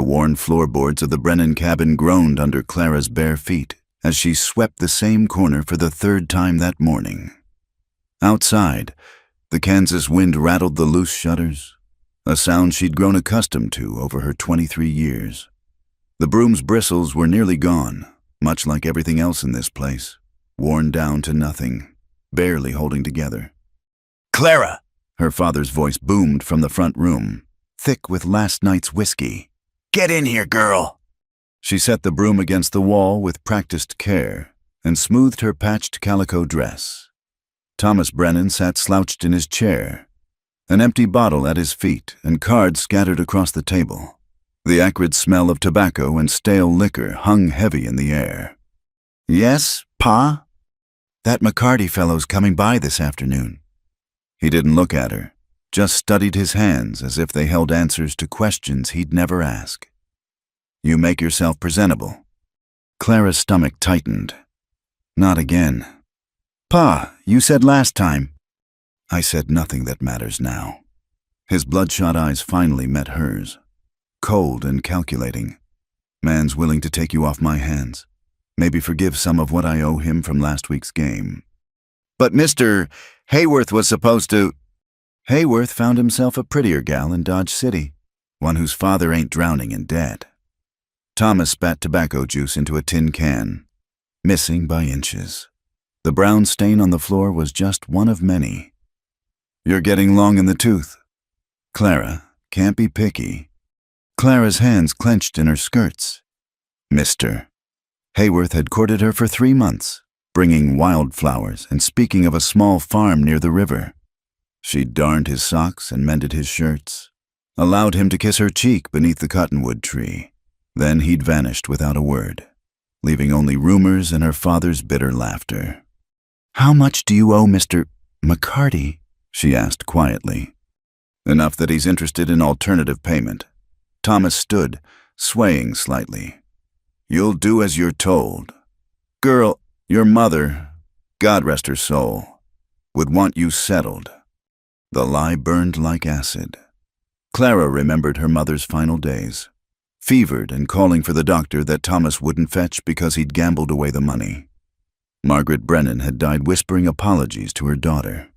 The worn floorboards of the Brennan cabin groaned under Clara's bare feet as she swept the same corner for the third time that morning. Outside, the Kansas wind rattled the loose shutters, a sound she'd grown accustomed to over her 23 years. The broom's bristles were nearly gone, much like everything else in this place, worn down to nothing, barely holding together. "Clara!" Her father's voice boomed from the front room, thick with last night's whiskey. "Get in here, girl!" She set the broom against the wall with practiced care and smoothed her patched calico dress. Thomas Brennan sat slouched in his chair, an empty bottle at his feet and cards scattered across the table. The acrid smell of tobacco and stale liquor hung heavy in the air. "Yes, Pa? That McCarty fellow's coming by this afternoon." He didn't look at her, just studied his hands as if they held answers to questions he'd never ask. "You make yourself presentable." Clara's stomach tightened. "Not again." "Pa, you said last time." "I said nothing that matters now." His bloodshot eyes finally met hers, cold and calculating. "Man's willing to take you off my hands. Maybe forgive some of what I owe him from last week's game." "But Mr. Hayworth was supposed to—" Hayworth found himself a prettier gal in Dodge City, one whose father ain't drowning in debt. Thomas spat tobacco juice into a tin can, missing by inches. The brown stain on the floor was just one of many. "You're getting long in the tooth." "Clara, can't be picky." Clara's hands clenched in her skirts. "Mr." Hayworth had courted her for 3 months, bringing wildflowers and speaking of a small farm near the river. She'd darned his socks and mended his shirts, allowed him to kiss her cheek beneath the cottonwood tree. Then he'd vanished without a word, leaving only rumors and her father's bitter laughter. "How much do you owe Mr. McCarty?" she asked quietly. "Enough that he's interested in alternative payment." Thomas stood, swaying slightly. "You'll do as you're told. Girl, your mother, God rest her soul, would want you settled." The lie burned like acid. Clara remembered her mother's final days, fevered and calling for the doctor that Thomas wouldn't fetch because he'd gambled away the money. Margaret Brennan had died whispering apologies to her daughter,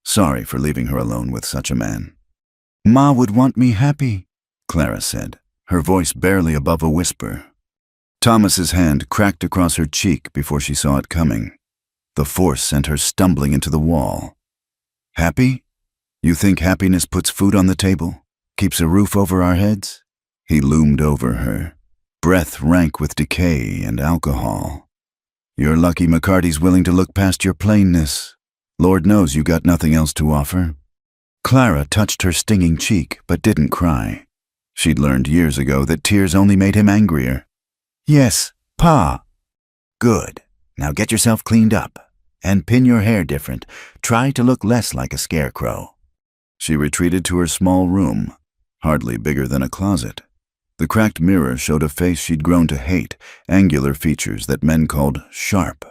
sorry for leaving her alone with such a man. "Ma would want me happy," Clara said, her voice barely above a whisper. Thomas's hand cracked across her cheek before she saw it coming. The force sent her stumbling into the wall. "Happy? You think happiness puts food on the table, keeps a roof over our heads?" He loomed over her, breath rank with decay and alcohol. "You're lucky McCarty's willing to look past your plainness. Lord knows you got nothing else to offer." Clara touched her stinging cheek but didn't cry. She'd learned years ago that tears only made him angrier. "Yes, Pa." "Good. Now get yourself cleaned up and pin your hair different. Try to look less like a scarecrow." She retreated to her small room, hardly bigger than a closet. The cracked mirror showed a face she'd grown to hate, angular features that men called sharp,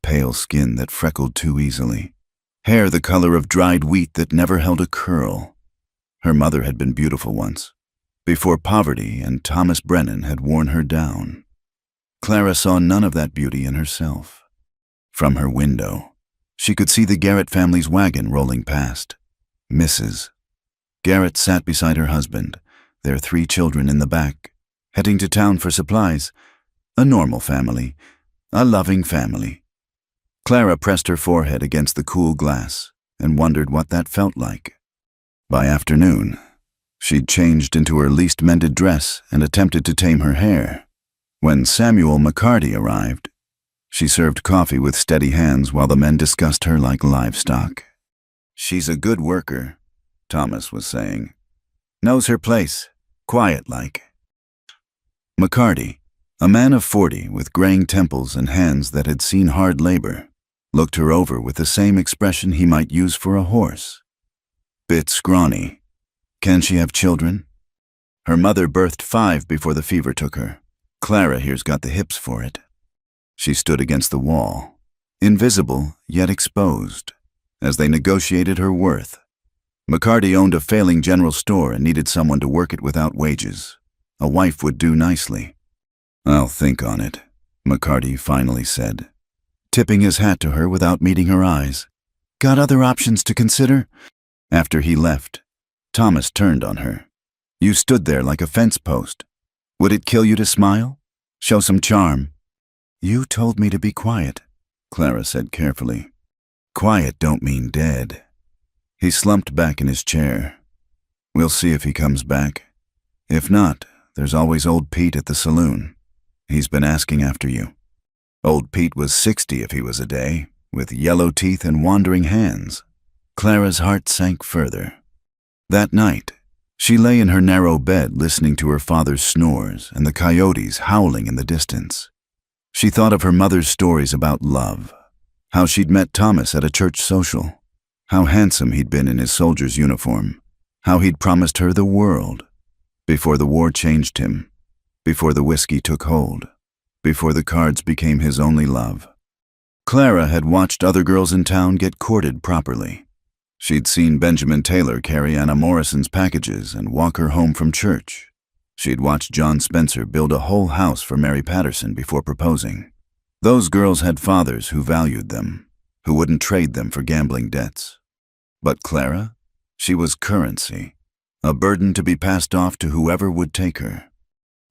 pale skin that freckled too easily, hair the color of dried wheat that never held a curl. Her mother had been beautiful once, before poverty and Thomas Brennan had worn her down. Clara saw none of that beauty in herself. From her window, she could see the Garrett family's wagon rolling past. Mrs. Garrett sat beside her husband, their 3 children in the back, heading to town for supplies. A normal family, a loving family. Clara pressed her forehead against the cool glass and wondered what that felt like. By afternoon, she'd changed into her least mended dress and attempted to tame her hair. When Samuel McCarty arrived, she served coffee with steady hands while the men discussed her like livestock. "She's a good worker," Thomas was saying. "Knows her place, quiet-like." McCarty, a man of 40 with graying temples and hands that had seen hard labor, looked her over with the same expression he might use for a horse. "Bit scrawny. Can she have children?" "Her mother birthed 5 before the fever took her. Clara here's got the hips for it." She stood against the wall, invisible yet exposed, as they negotiated her worth. McCarty owned a failing general store and needed someone to work it without wages. A wife would do nicely. "I'll think on it," McCarty finally said, tipping his hat to her without meeting her eyes. "Got other options to consider?" After he left, Thomas turned on her. "You stood there like a fence post. Would it kill you to smile? Show some charm?" "You told me to be quiet," Clara said carefully. "Quiet don't mean dead." He slumped back in his chair. "We'll see if he comes back. If not, there's always old Pete at the saloon. He's been asking after you." Old Pete was 60 if he was a day, with yellow teeth and wandering hands. Clara's heart sank further. That night, she lay in her narrow bed listening to her father's snores and the coyotes howling in the distance. She thought of her mother's stories about love, how she'd met Thomas at a church social, how handsome he'd been in his soldier's uniform, how he'd promised her the world, before the war changed him, before the whiskey took hold, before the cards became his only love. Clara had watched other girls in town get courted properly. She'd seen Benjamin Taylor carry Anna Morrison's packages and walk her home from church. She'd watched John Spencer build a whole house for Mary Patterson before proposing. Those girls had fathers who valued them, who wouldn't trade them for gambling debts. But Clara? She was currency, a burden to be passed off to whoever would take her.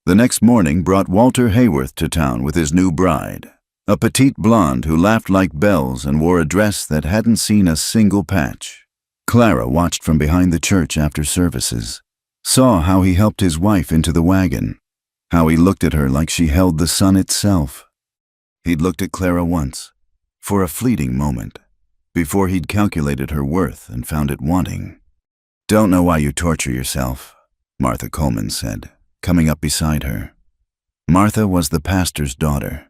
The next morning brought Walter Hayworth to town with his new bride, a petite blonde who laughed like bells and wore a dress that hadn't seen a single patch. Clara watched from behind the church after services, saw how he helped his wife into the wagon, how he looked at her like she held the sun itself. He'd looked at Clara once, for a fleeting moment, before he'd calculated her worth and found it wanting. "Don't know why you torture yourself," Martha Coleman said, coming up beside her. Martha was the pastor's daughter,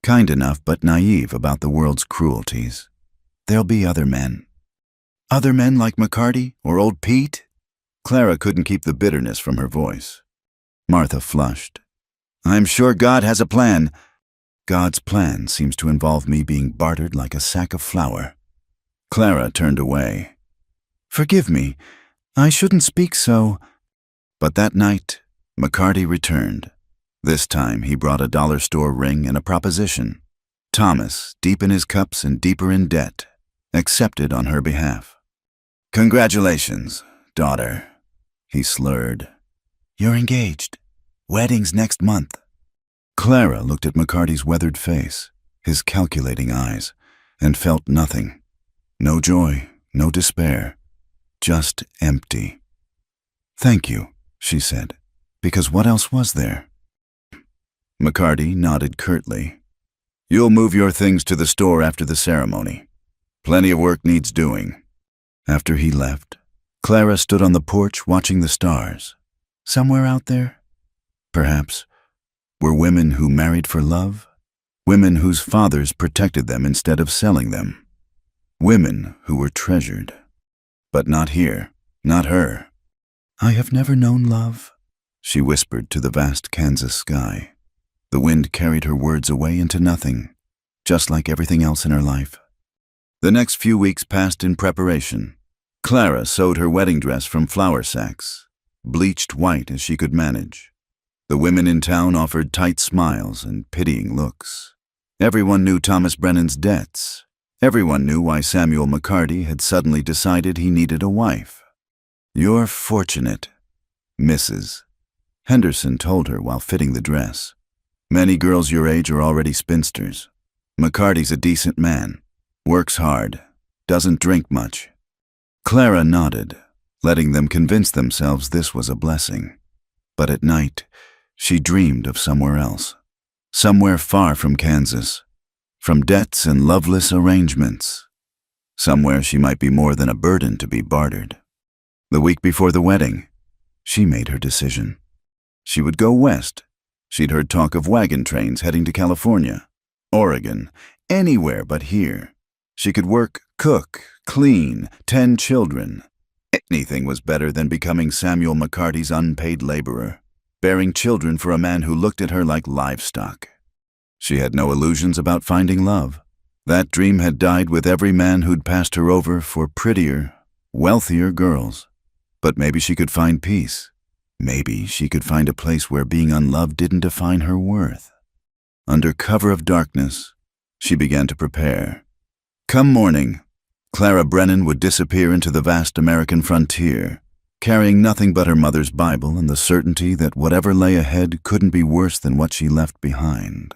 kind enough but naive about the world's cruelties. "There'll be other men." "Other men like McCarty or old Pete?" Clara couldn't keep the bitterness from her voice. Martha flushed. "I'm sure God has a plan." "God's plan seems to involve me being bartered like a sack of flour." Clara turned away. "Forgive me. I shouldn't speak so." But that night, McCarty returned. This time he brought a dollar store ring and a proposition. Thomas, deep in his cups and deeper in debt, accepted on her behalf. "Congratulations, daughter," he slurred. "You're engaged. Wedding's next month." Clara looked at McCarty's weathered face, his calculating eyes, and felt nothing. No joy, no despair, just empty. "Thank you," she said, "because what else was there?" McCarty nodded curtly. "You'll move your things to the store after the ceremony. Plenty of work needs doing." After he left, Clara stood on the porch watching the stars. Somewhere out there, perhaps, were women who married for love, women whose fathers protected them instead of selling them, women who were treasured. But not here, not her. "I have never known love," she whispered to the vast Kansas sky. The wind carried her words away into nothing, just like everything else in her life. The next few weeks passed in preparation. Clara sewed her wedding dress from flour sacks, bleached white as she could manage. The women in town offered tight smiles and pitying looks. Everyone knew Thomas Brennan's debts. Everyone knew why Samuel McCarty had suddenly decided he needed a wife. "You're fortunate, Mrs." Henderson told her while fitting the dress. "Many girls your age are already spinsters. McCarty's a decent man, works hard, doesn't drink much." Clara nodded, letting them convince themselves this was a blessing. But at night, she dreamed of somewhere else, somewhere far from Kansas, from debts and loveless arrangements, somewhere she might be more than a burden to be bartered. The week before the wedding, she made her decision. She would go west. She'd heard talk of wagon trains heading to California, Oregon, anywhere but here. She could work, cook, clean, tend children. Anything was better than becoming Samuel McCarty's unpaid laborer, bearing children for a man who looked at her like livestock. She had no illusions about finding love. That dream had died with every man who'd passed her over for prettier, wealthier girls. But maybe she could find peace. Maybe she could find a place where being unloved didn't define her worth. Under cover of darkness, she began to prepare. Come morning, Clara Brennan would disappear into the vast American frontier, carrying nothing but her mother's Bible and the certainty that whatever lay ahead couldn't be worse than what she left behind.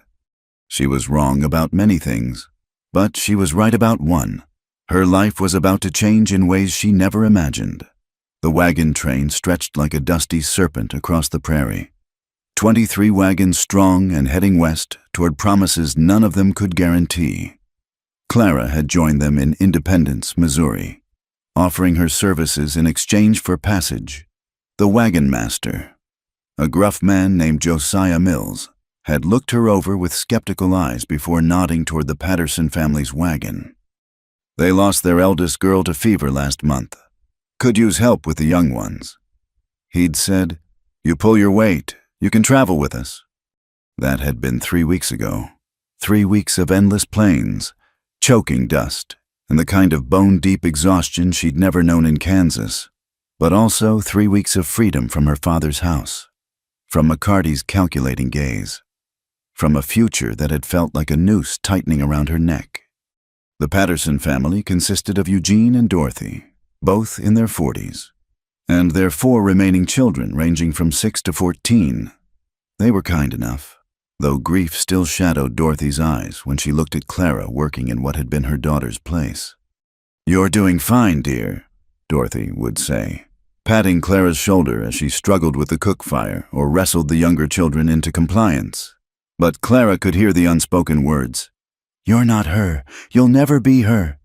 She was wrong about many things, but she was right about one. Her life was about to change in ways she never imagined. The wagon train stretched like a dusty serpent across the prairie. 23 wagons strong and heading west toward promises none of them could guarantee. Clara had joined them in Independence, Missouri, offering her services in exchange for passage. The wagon master, a gruff man named Josiah Mills, had looked her over with skeptical eyes before nodding toward the Patterson family's wagon. They lost their eldest girl to fever last month. Could use help with the young ones. He'd said, "You pull your weight. You can travel with us." That had been 3 weeks ago. 3 weeks of endless plains, choking dust, and the kind of bone-deep exhaustion she'd never known in Kansas, but also 3 weeks of freedom from her father's house, from McCarty's calculating gaze, from a future that had felt like a noose tightening around her neck. The Patterson family consisted of Eugene and Dorothy, both in their 40s, and their 4 remaining children ranging from 6 to 14. They were kind enough, though grief still shadowed Dorothy's eyes when she looked at Clara working in what had been her daughter's place. "You're doing fine, dear," Dorothy would say, patting Clara's shoulder as she struggled with the cook fire or wrestled the younger children into compliance. But Clara could hear the unspoken words, "You're not her. You'll never be her."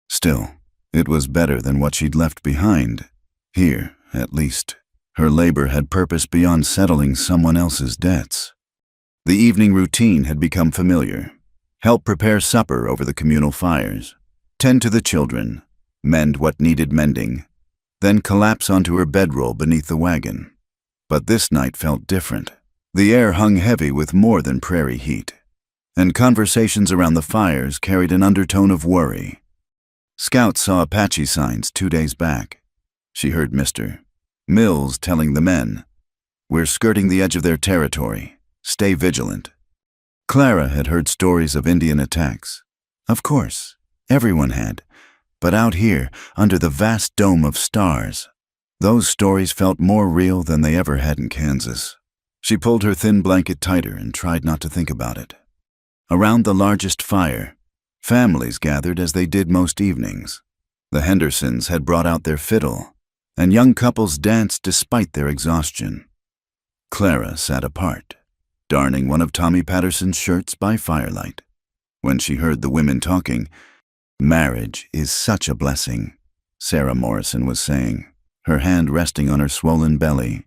Still, it was better than what she'd left behind. Here, at least, her labor had purpose beyond settling someone else's debts. The evening routine had become familiar. Help prepare supper over the communal fires, tend to the children, mend what needed mending, then collapse onto her bedroll beneath the wagon. But this night felt different. The air hung heavy with more than prairie heat, and conversations around the fires carried an undertone of worry. Scouts saw Apache signs 2 days back. She heard Mr. Mills telling the men, "We're skirting the edge of their territory. Stay vigilant." Clara had heard stories of Indian attacks. Of course, everyone had. But out here, under the vast dome of stars, those stories felt more real than they ever had in Kansas. She pulled her thin blanket tighter and tried not to think about it. Around the largest fire, families gathered as they did most evenings. The Hendersons had brought out their fiddle, and young couples danced despite their exhaustion. Clara sat apart, darning one of Tommy Patterson's shirts by firelight. When she heard the women talking, "Marriage is such a blessing," Sarah Morrison was saying, her hand resting on her swollen belly.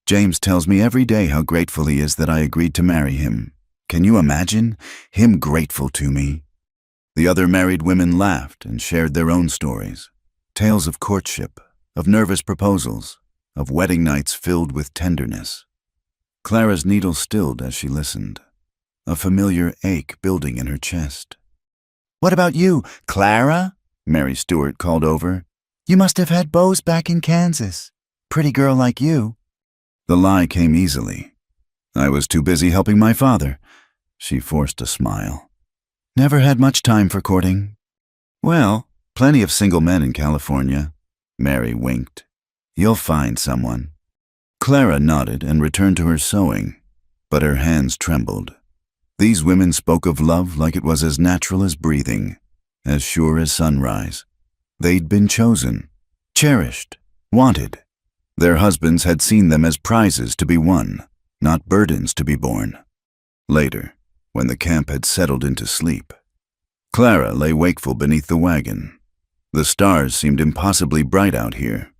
"James tells me every day how grateful he is that I agreed to marry him. Can you imagine? Him grateful to me." The other married women laughed and shared their own stories. Tales of courtship, of nervous proposals, of wedding nights filled with tenderness. Clara's needle stilled as she listened, a familiar ache building in her chest. "What about you, Clara?" Mary Stewart called over. "You must have had beaus back in Kansas. Pretty girl like you." The lie came easily. "I was too busy helping my father." She forced a smile. "Never had much time for courting." "Well, plenty of single men in California." Mary winked. "You'll find someone." Clara nodded and returned to her sewing, but her hands trembled. These women spoke of love like it was as natural as breathing, as sure as sunrise. They'd been chosen, cherished, wanted. Their husbands had seen them as prizes to be won, not burdens to be borne. Later, when the camp had settled into sleep, Clara lay wakeful beneath the wagon. The stars seemed impossibly bright out here,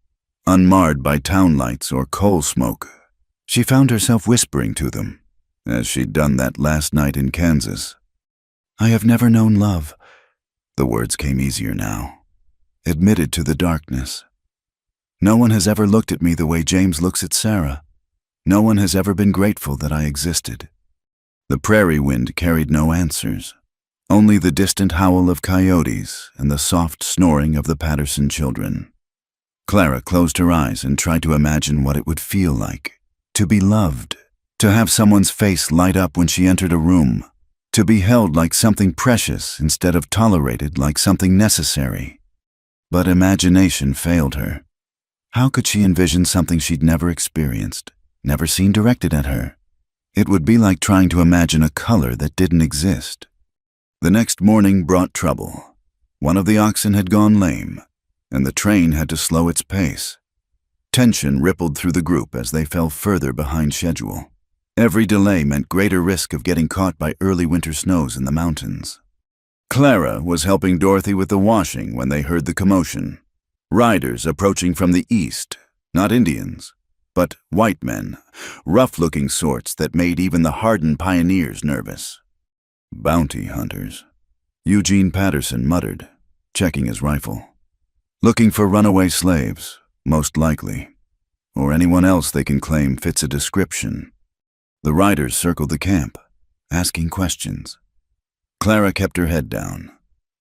unmarred by town lights or coal smoke. She found herself whispering to them, as she'd done that last night in Kansas. "I have never known love." The words came easier now, admitted to the darkness. "No one has ever looked at me the way James looks at Sarah. No one has ever been grateful that I existed." The prairie wind carried no answers, only the distant howl of coyotes and the soft snoring of the Patterson children. Clara closed her eyes and tried to imagine what it would feel like. To be loved. To have someone's face light up when she entered a room. To be held like something precious instead of tolerated like something necessary. But imagination failed her. How could she envision something she'd never experienced, never seen directed at her? It would be like trying to imagine a color that didn't exist. The next morning brought trouble. One of the oxen had gone lame, and the train had to slow its pace. Tension rippled through the group as they fell further behind schedule. Every delay meant greater risk of getting caught by early winter snows in the mountains. Clara was helping Dorothy with the washing when they heard the commotion. Riders approaching from the east, not Indians, but white men, rough-looking sorts that made even the hardened pioneers nervous. Bounty hunters, Eugene Patterson muttered, checking his rifle. Looking for runaway slaves, most likely, or anyone else they can claim fits a description. The riders circled the camp, asking questions. Clara kept her head down,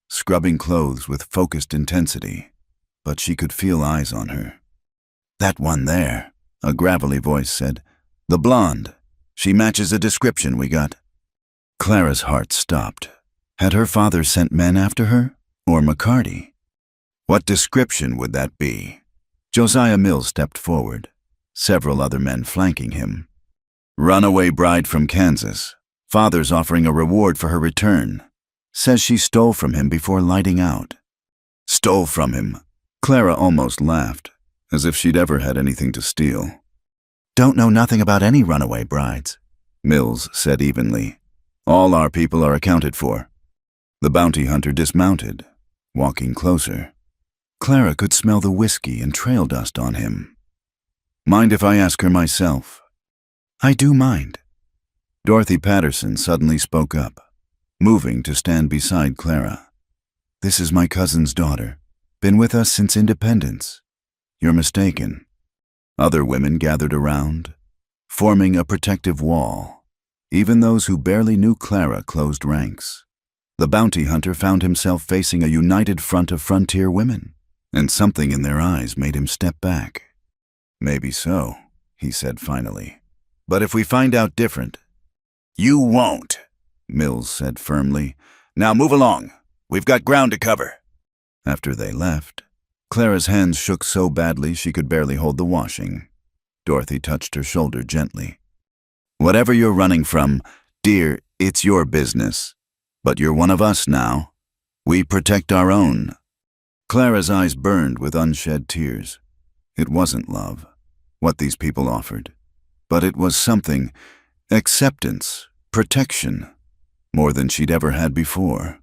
scrubbing clothes with focused intensity, but she could feel eyes on her. "That one there," a gravelly voice said. "The blonde. She matches a description we got." Clara's heart stopped. Had her father sent men after her, or McCarty? What description would that be? Josiah Mills stepped forward, several other men flanking him. "Runaway bride from Kansas. Father's offering a reward for her return. Says she stole from him before lighting out." Stole from him? Clara almost laughed, as if she'd ever had anything to steal. "Don't know nothing about any runaway brides," Mills said evenly. "All our people are accounted for." The bounty hunter dismounted, walking closer. Clara could smell the whiskey and trail dust on him. "Mind if I ask her myself?" "I do mind." Dorothy Patterson suddenly spoke up, moving to stand beside Clara. "This is my cousin's daughter. Been with us since independence." "You're mistaken." Other women gathered around, forming a protective wall. Even those who barely knew Clara closed ranks. The bounty hunter found himself facing a united front of frontier women, and something in their eyes made him step back. "Maybe so," he said finally. "But if we find out different—" "You won't," Mills said firmly. "Now move along. We've got ground to cover." After they left, Clara's hands shook so badly she could barely hold the washing. Dorothy touched her shoulder gently. "Whatever you're running from, dear, it's your business. But you're one of us now. We protect our own." Clara's eyes burned with unshed tears. It wasn't love, what these people offered, but it was something, acceptance, protection, more than she'd ever had before.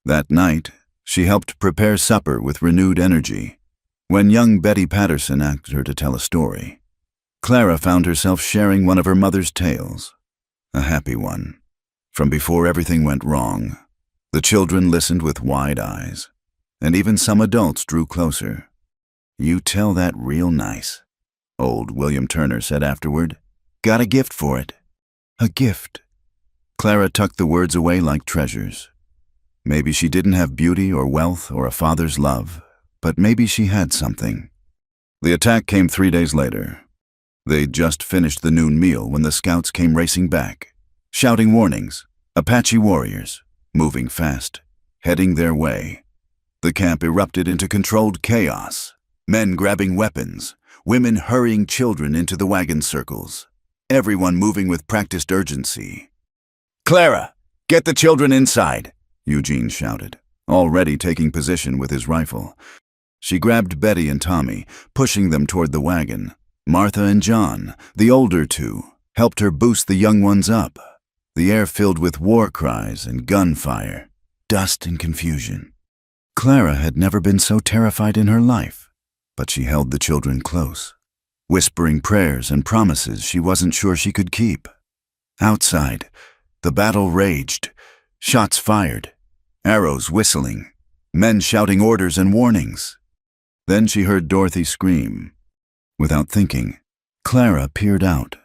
That night, she helped prepare supper with renewed energy. When young Betty Patterson asked her to tell a story, Clara found herself sharing one of her mother's tales, a happy one, from before everything went wrong. The children listened with wide eyes, and even some adults drew closer. "You tell that real nice," old William Turner said afterward. "Got a gift for it." A gift. Clara tucked the words away like treasures. Maybe she didn't have beauty or wealth or a father's love, but maybe she had something. The attack came 3 days later. They'd just finished the noon meal when the scouts came racing back, shouting warnings. Apache warriors, moving fast, heading their way. The camp erupted into controlled chaos. Men grabbing weapons, women hurrying children into the wagon circles. Everyone moving with practiced urgency. "Clara, get the children inside," Eugene shouted, already taking position with his rifle. She grabbed Betty and Tommy, pushing them toward the wagon. Martha and John, the older two, helped her boost the young ones up. The air filled with war cries and gunfire, dust and confusion. Clara had never been so terrified in her life, but she held the children close, whispering prayers and promises she wasn't sure she could keep. Outside, the battle raged, shots fired, arrows whistling, men shouting orders and warnings. Then she heard Dorothy scream. Without thinking, Clara peered out.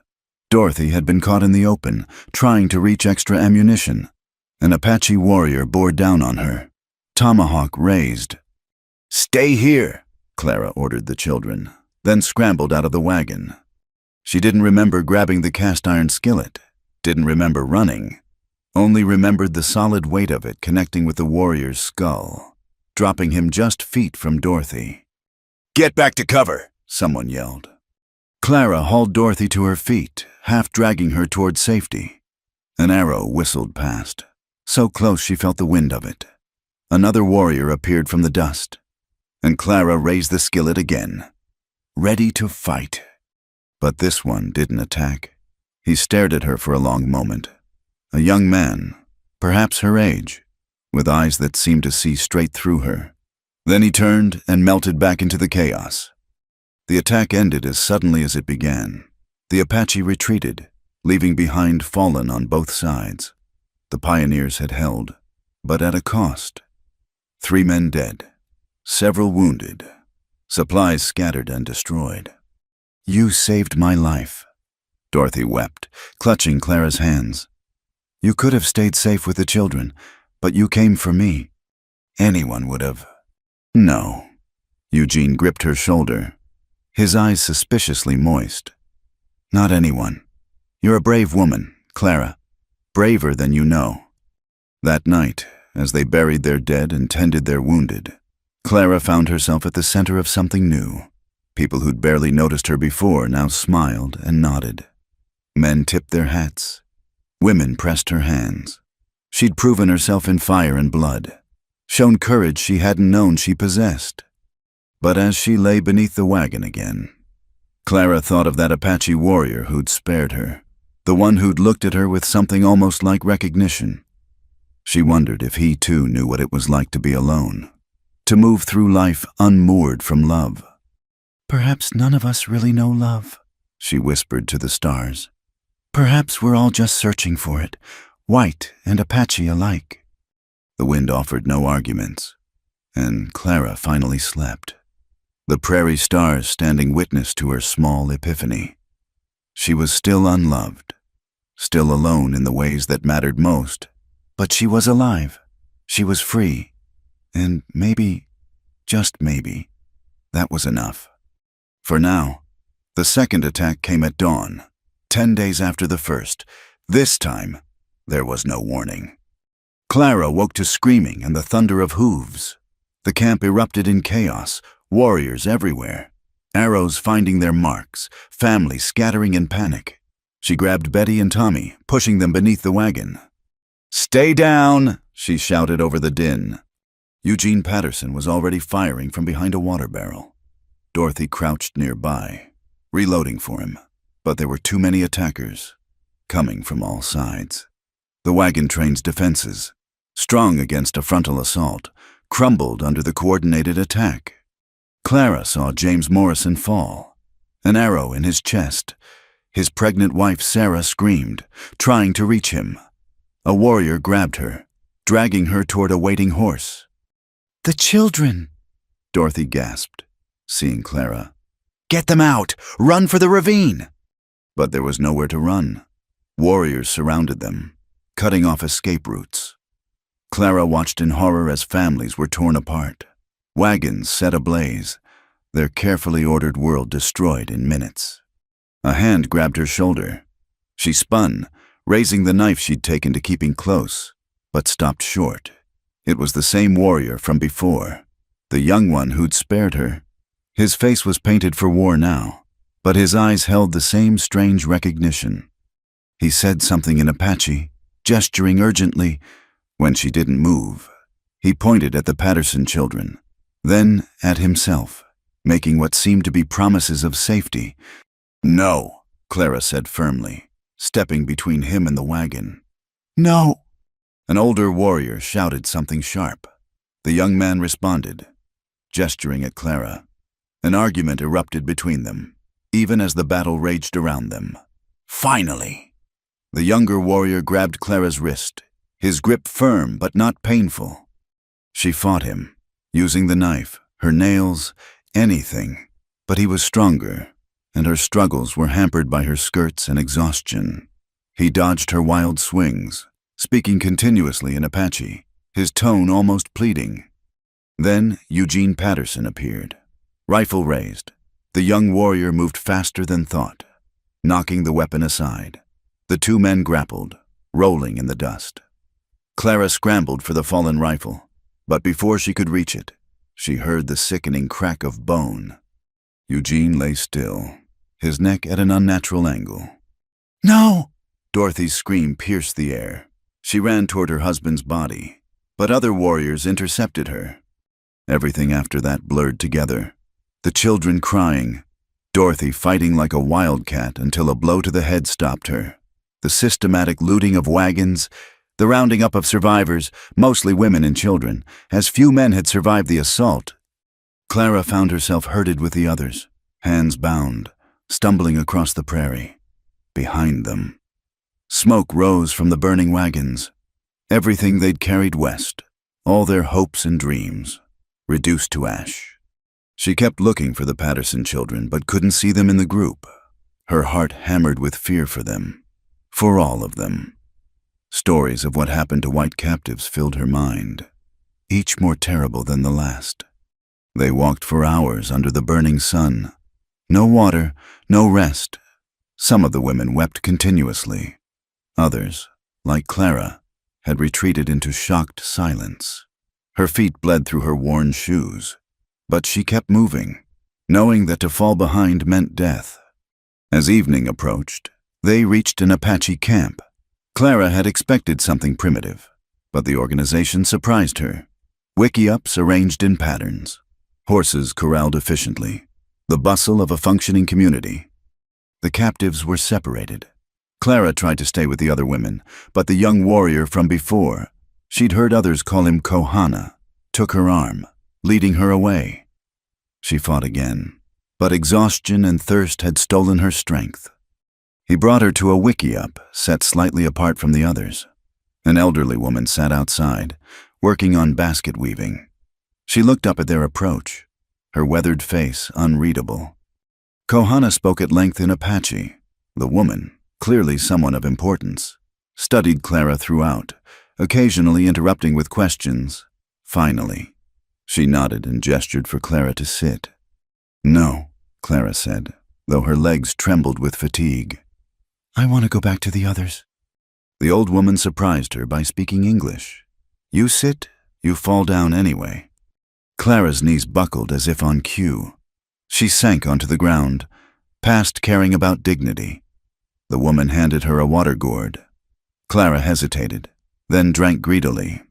Dorothy had been caught in the open, trying to reach extra ammunition. An Apache warrior bore down on her, tomahawk raised. "Stay here," Clara ordered the children, then scrambled out of the wagon. She didn't remember grabbing the cast-iron skillet, didn't remember running, only remembered the solid weight of it connecting with the warrior's skull, dropping him just feet from Dorothy. "Get back to cover!" someone yelled. Clara hauled Dorothy to her feet, half dragging her toward safety. An arrow whistled past, so close she felt the wind of it. Another warrior appeared from the dust, and Clara raised the skillet again, ready to fight. But this one didn't attack. He stared at her for a long moment. A young man, perhaps her age, with eyes that seemed to see straight through her. Then he turned and melted back into the chaos. The attack ended as suddenly as it began. The Apache retreated, leaving behind fallen on both sides. The pioneers had held, but at a cost. 3 men dead, several wounded, supplies scattered and destroyed. "You saved my life," Dorothy wept, clutching Clara's hands. "You could have stayed safe with the children, but you came for me. Anyone would have." "No." Eugene gripped her shoulder, his eyes suspiciously moist. "Not anyone. You're a brave woman, Clara. Braver than you know." That night, as they buried their dead and tended their wounded, Clara found herself at the center of something new. People who'd barely noticed her before now smiled and nodded. Men tipped their hats. Women pressed her hands. She'd proven herself in fire and blood, shown courage she hadn't known she possessed. But as she lay beneath the wagon again, Clara thought of that Apache warrior who'd spared her, the one who'd looked at her with something almost like recognition. She wondered if he too knew what it was like to be alone, to move through life unmoored from love. "Perhaps none of us really know love," she whispered to the stars. "Perhaps we're all just searching for it, white and Apache alike." The wind offered no arguments, and Clara finally slept, the prairie stars standing witness to her small epiphany. She was still unloved, still alone in the ways that mattered most, but she was alive, she was free, and maybe, just maybe, that was enough. For now, the second attack came at dawn, 10 days after the first. This time, there was no warning. Clara woke to screaming and the thunder of hooves. The camp erupted in chaos, warriors everywhere, arrows finding their marks, families scattering in panic. She grabbed Betty and Tommy, pushing them beneath the wagon. "Stay down!" she shouted over the din. Eugene Patterson was already firing from behind a water barrel. Dorothy crouched nearby, reloading for him, but there were too many attackers, coming from all sides. The wagon train's defenses, strong against a frontal assault, crumbled under the coordinated attack. Clara saw James Morrison fall, an arrow in his chest. His pregnant wife Sarah screamed, trying to reach him. A warrior grabbed her, dragging her toward a waiting horse. "The children!" Dorothy gasped, seeing Clara. "Get them out! Run for the ravine!" But there was nowhere to run. Warriors surrounded them, cutting off escape routes. Clara watched in horror as families were torn apart, wagons set ablaze, their carefully ordered world destroyed in minutes. A hand grabbed her shoulder. She spun, raising the knife she'd taken to keeping close, but stopped short. It was the same warrior from before, the young one who'd spared her. His face was painted for war now, but his eyes held the same strange recognition. He said something in Apache, gesturing urgently. When she didn't move, he pointed at the Patterson children, then at himself, making what seemed to be promises of safety. "No," Clara said firmly, stepping between him and the wagon. "No!" An older warrior shouted something sharp. The young man responded, gesturing at Clara. An argument erupted between them, even as the battle raged around them. Finally! The younger warrior grabbed Clara's wrist, his grip firm but not painful. She fought him, using the knife, her nails, anything, but he was stronger, and her struggles were hampered by her skirts and exhaustion. He dodged her wild swings, speaking continuously in Apache, his tone almost pleading. Then Eugene Patterson appeared, Rifle raised, the young warrior moved faster than thought, knocking the weapon aside. The two men grappled, rolling in the dust. Clara scrambled for the fallen rifle, but before she could reach it, she heard the sickening crack of bone. Eugene lay still, his neck at an unnatural angle. "No!" Dorothy's scream pierced the air. She ran toward her husband's body, but other warriors intercepted her. Everything after that blurred together. The children crying, Dorothy fighting like a wildcat until a blow to the head stopped her. The systematic looting of wagons, the rounding up of survivors, mostly women and children, as few men had survived the assault. Clara found herself herded with the others, hands bound, stumbling across the prairie. Behind them, smoke rose from the burning wagons. Everything they'd carried west, all their hopes and dreams, reduced to ash. She kept looking for the Patterson children, but couldn't see them in the group. Her heart hammered with fear for them, for all of them. Stories of what happened to white captives filled her mind, each more terrible than the last. They walked for hours under the burning sun. No water, no rest. Some of the women wept continuously. Others, like Clara, had retreated into shocked silence. Her feet bled through her worn shoes, but she kept moving, knowing that to fall behind meant death. As evening approached, they reached an Apache camp. Clara had expected something primitive, but the organization surprised her. Wickiups arranged in patterns, horses corralled efficiently, the bustle of a functioning community. The captives were separated. Clara tried to stay with the other women, but the young warrior from before, she'd heard others call him Kohana, took her arm, leading her away. She fought again, but exhaustion and thirst had stolen her strength. He brought her to a wickiup set slightly apart from the others. An elderly woman sat outside, working on basket weaving. She looked up at their approach, her weathered face unreadable. Kohana spoke at length in Apache. The woman, clearly someone of importance, studied Clara throughout, occasionally interrupting with questions. Finally, she nodded and gestured for Clara to sit. "No," Clara said, though her legs trembled with fatigue. "I want to go back to the others." The old woman surprised her by speaking English. "You sit, you fall down anyway." Clara's knees buckled as if on cue. She sank onto the ground, past caring about dignity. The woman handed her a water gourd. Clara hesitated, then drank greedily.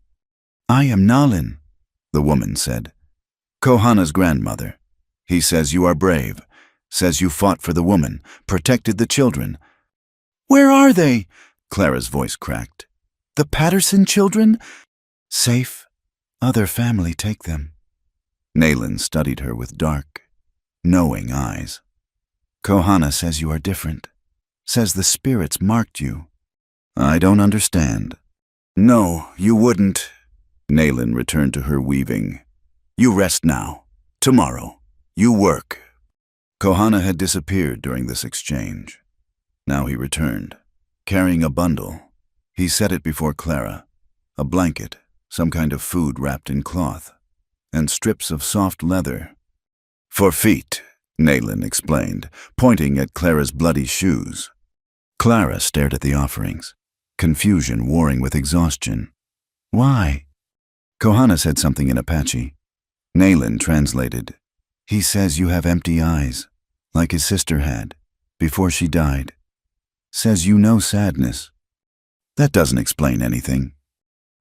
"I am Nalin," the woman said. "Kohana's grandmother. He says you are brave, says you fought for the woman, protected the children." "Where are they?" Clara's voice cracked. "The Patterson children?" "Safe. Other family take them." Nayland studied her with dark, knowing eyes. "Kohana says you are different. Says the spirits marked you." "I don't understand." "No, you wouldn't." Nayland returned to her weaving. "You rest now. Tomorrow, you work." Kohana had disappeared during this exchange. Now he returned, carrying a bundle. He set it before Clara, a blanket, some kind of food wrapped in cloth, and strips of soft leather. "For feet," Nayland explained, pointing at Clara's bloody shoes. Clara stared at the offerings, confusion warring with exhaustion. "Why?" Kohana said something in Apache. Nayland translated. "He says you have empty eyes, like his sister had, before she died. Says you know sadness." That doesn't explain anything.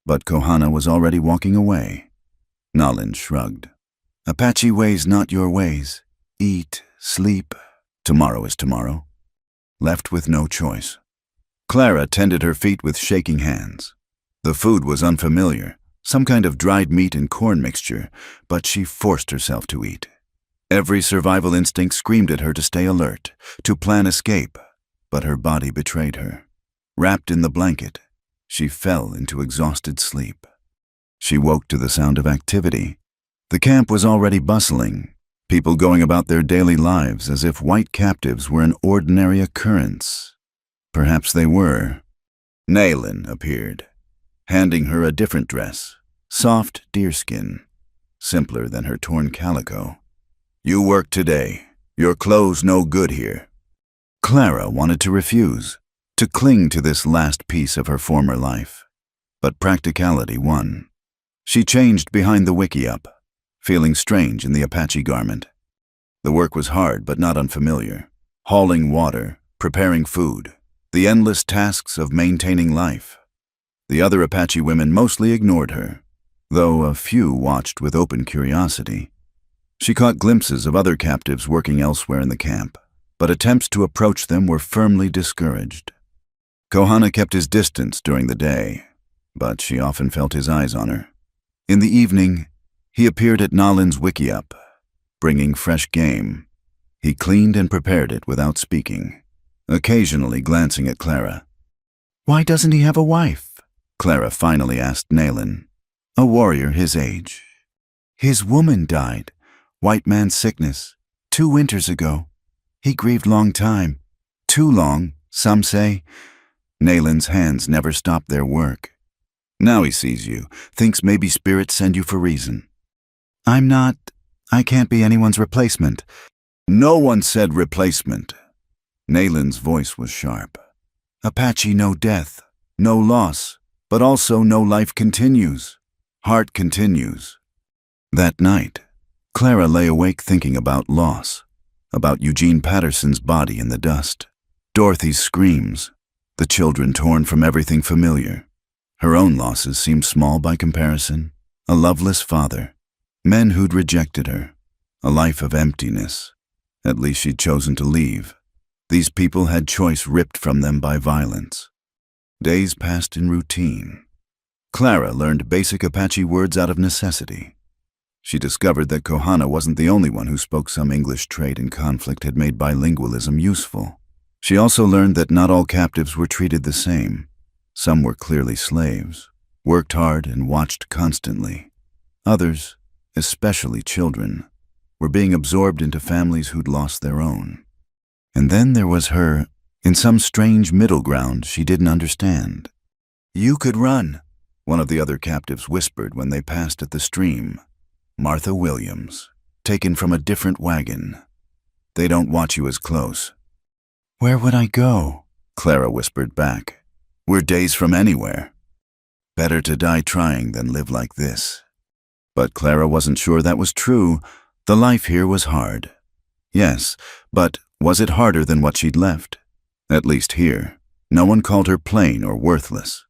But Kohana was already walking away. Nalin shrugged. "Apache ways not your ways. Eat, sleep. Tomorrow is tomorrow." Left with no choice. Clara tended her feet with shaking hands. The food was unfamiliar, some kind of dried meat and corn mixture, but she forced herself to eat. Every survival instinct screamed at her to stay alert, to plan escape, but her body betrayed her. Wrapped in the blanket, she fell into exhausted sleep. She woke to the sound of activity. The camp was already bustling, people going about their daily lives as if white captives were an ordinary occurrence. Perhaps they were. Nayland appeared, handing her a different dress, soft deerskin, simpler than her torn calico. You work today. Your clothes no good here. Clara wanted to refuse, to cling to this last piece of her former life. But practicality won. She changed behind the wickiup, feeling strange in the Apache garment. The work was hard but not unfamiliar. Hauling water, preparing food, the endless tasks of maintaining life. The other Apache women mostly ignored her, though a few watched with open curiosity. She caught glimpses of other captives working elsewhere in the camp, but attempts to approach them were firmly discouraged. Kohana kept his distance during the day, but she often felt his eyes on her. In the evening, he appeared at Nalin's wickiup, bringing fresh game. He cleaned and prepared it without speaking, occasionally glancing at Clara. "Why doesn't he have a wife?" Clara finally asked Nalin, a warrior his age. "His woman died, white man sickness, 2 winters ago. He grieved long time. Too long, some say." Nalin's hands never stopped their work. "Now he sees you, thinks maybe spirits send you for reason." I can't be anyone's replacement." "No one said replacement." Nalin's voice was sharp. "Apache no death, no loss, but also no life continues. Heart continues." That night, Clara lay awake thinking about loss, about Eugene Patterson's body in the dust, Dorothy's screams, the children torn from everything familiar. Her own losses seemed small by comparison. A loveless father, men who'd rejected her, a life of emptiness. At least she'd chosen to leave. These people had choice ripped from them by violence. Days passed in routine. Clara learned basic Apache words out of necessity. She discovered that Kohana wasn't the only one who spoke some English trait in conflict had made bilingualism useful. She also learned that not all captives were treated the same. Some were clearly slaves, worked hard and watched constantly. Others, especially children, were being absorbed into families who'd lost their own. And then there was her, in some strange middle ground she didn't understand. "You could run," one of the other captives whispered when they passed at the stream. "Martha Williams, taken from a different wagon. They don't watch you as close." "Where would I go?" Clara whispered back. "We're days from anywhere. Better to die trying than live like this." But Clara wasn't sure that was true. The life here was hard. Yes, but was it harder than what she'd left? At least here, no one called her plain or worthless.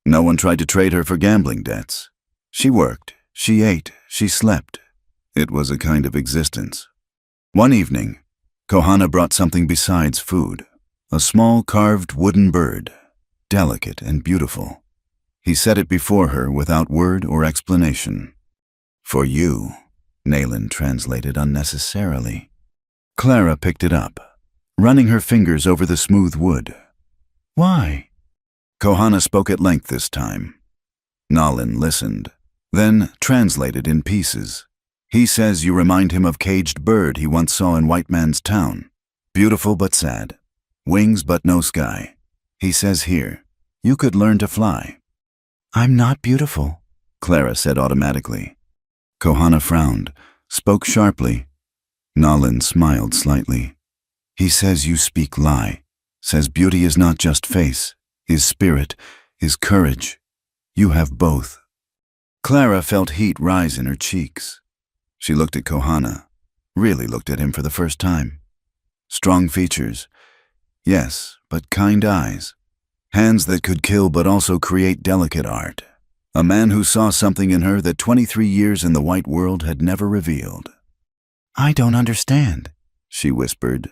No one tried to trade her for gambling debts. She worked, she ate, she slept. It was a kind of existence. One evening, Kohana brought something besides food, a small carved wooden bird, delicate and beautiful. He set it before her without word or explanation. "For you," Nalin translated unnecessarily. Clara picked it up, running her fingers over the smooth wood. "Why?" Kohana spoke at length this time. Nalin listened, then translated in pieces. "He says you remind him of caged bird he once saw in white man's town. Beautiful but sad. Wings but no sky. He says here, you could learn to fly." "I'm not beautiful," Clara said automatically. Kohana frowned, spoke sharply. Nalin smiled slightly. "He says you speak lie. Says beauty is not just face, is spirit, is courage. You have both." Clara felt heat rise in her cheeks. She looked at Kohana, really looked at him for the first time. Strong features, yes, but kind eyes. Hands that could kill but also create delicate art. A man who saw something in her that 23 years in the white world had never revealed. "I don't understand," she whispered.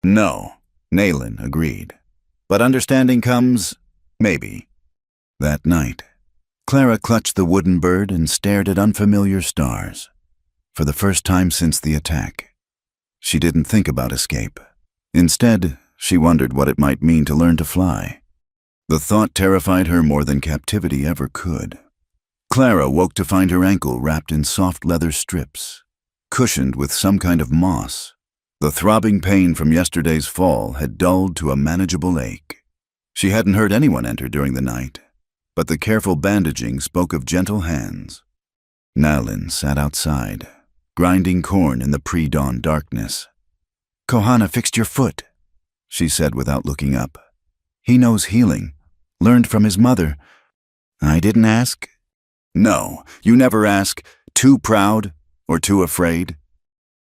"No," Nalin agreed. "But understanding comes, maybe." That night, Clara clutched the wooden bird and stared at unfamiliar stars. For the first time since the attack, she didn't think about escape. Instead, she wondered what it might mean to learn to fly. The thought terrified her more than captivity ever could. Clara woke to find her ankle wrapped in soft leather strips, cushioned with some kind of moss. The throbbing pain from yesterday's fall had dulled to a manageable ache. She hadn't heard anyone enter during the night, but the careful bandaging spoke of gentle hands. Nalin sat outside, grinding corn in the pre-dawn darkness. "Kohana fixed your foot," she said without looking up. "He knows healing, learned from his mother." "I didn't ask?" "No, you never ask. Too proud or too afraid?"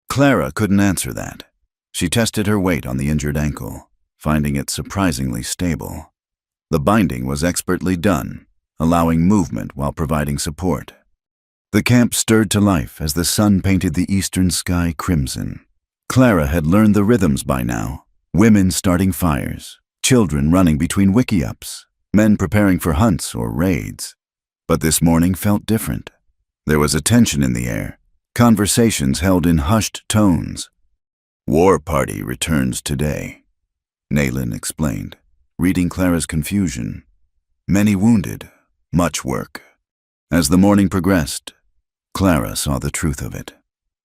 Clara couldn't answer that. She tested her weight on the injured ankle, finding it surprisingly stable. The binding was expertly done, allowing movement while providing support. The camp stirred to life as the sun painted the eastern sky crimson. Clara had learned the rhythms by now: women starting fires, children running between wiki-ups, men preparing for hunts or raids. But this morning felt different. There was a tension in the air, conversations held in hushed tones. "War party returns today," Nayland explained, reading Clara's confusion. "Many wounded, much work." As the morning progressed, Clara saw the truth of it.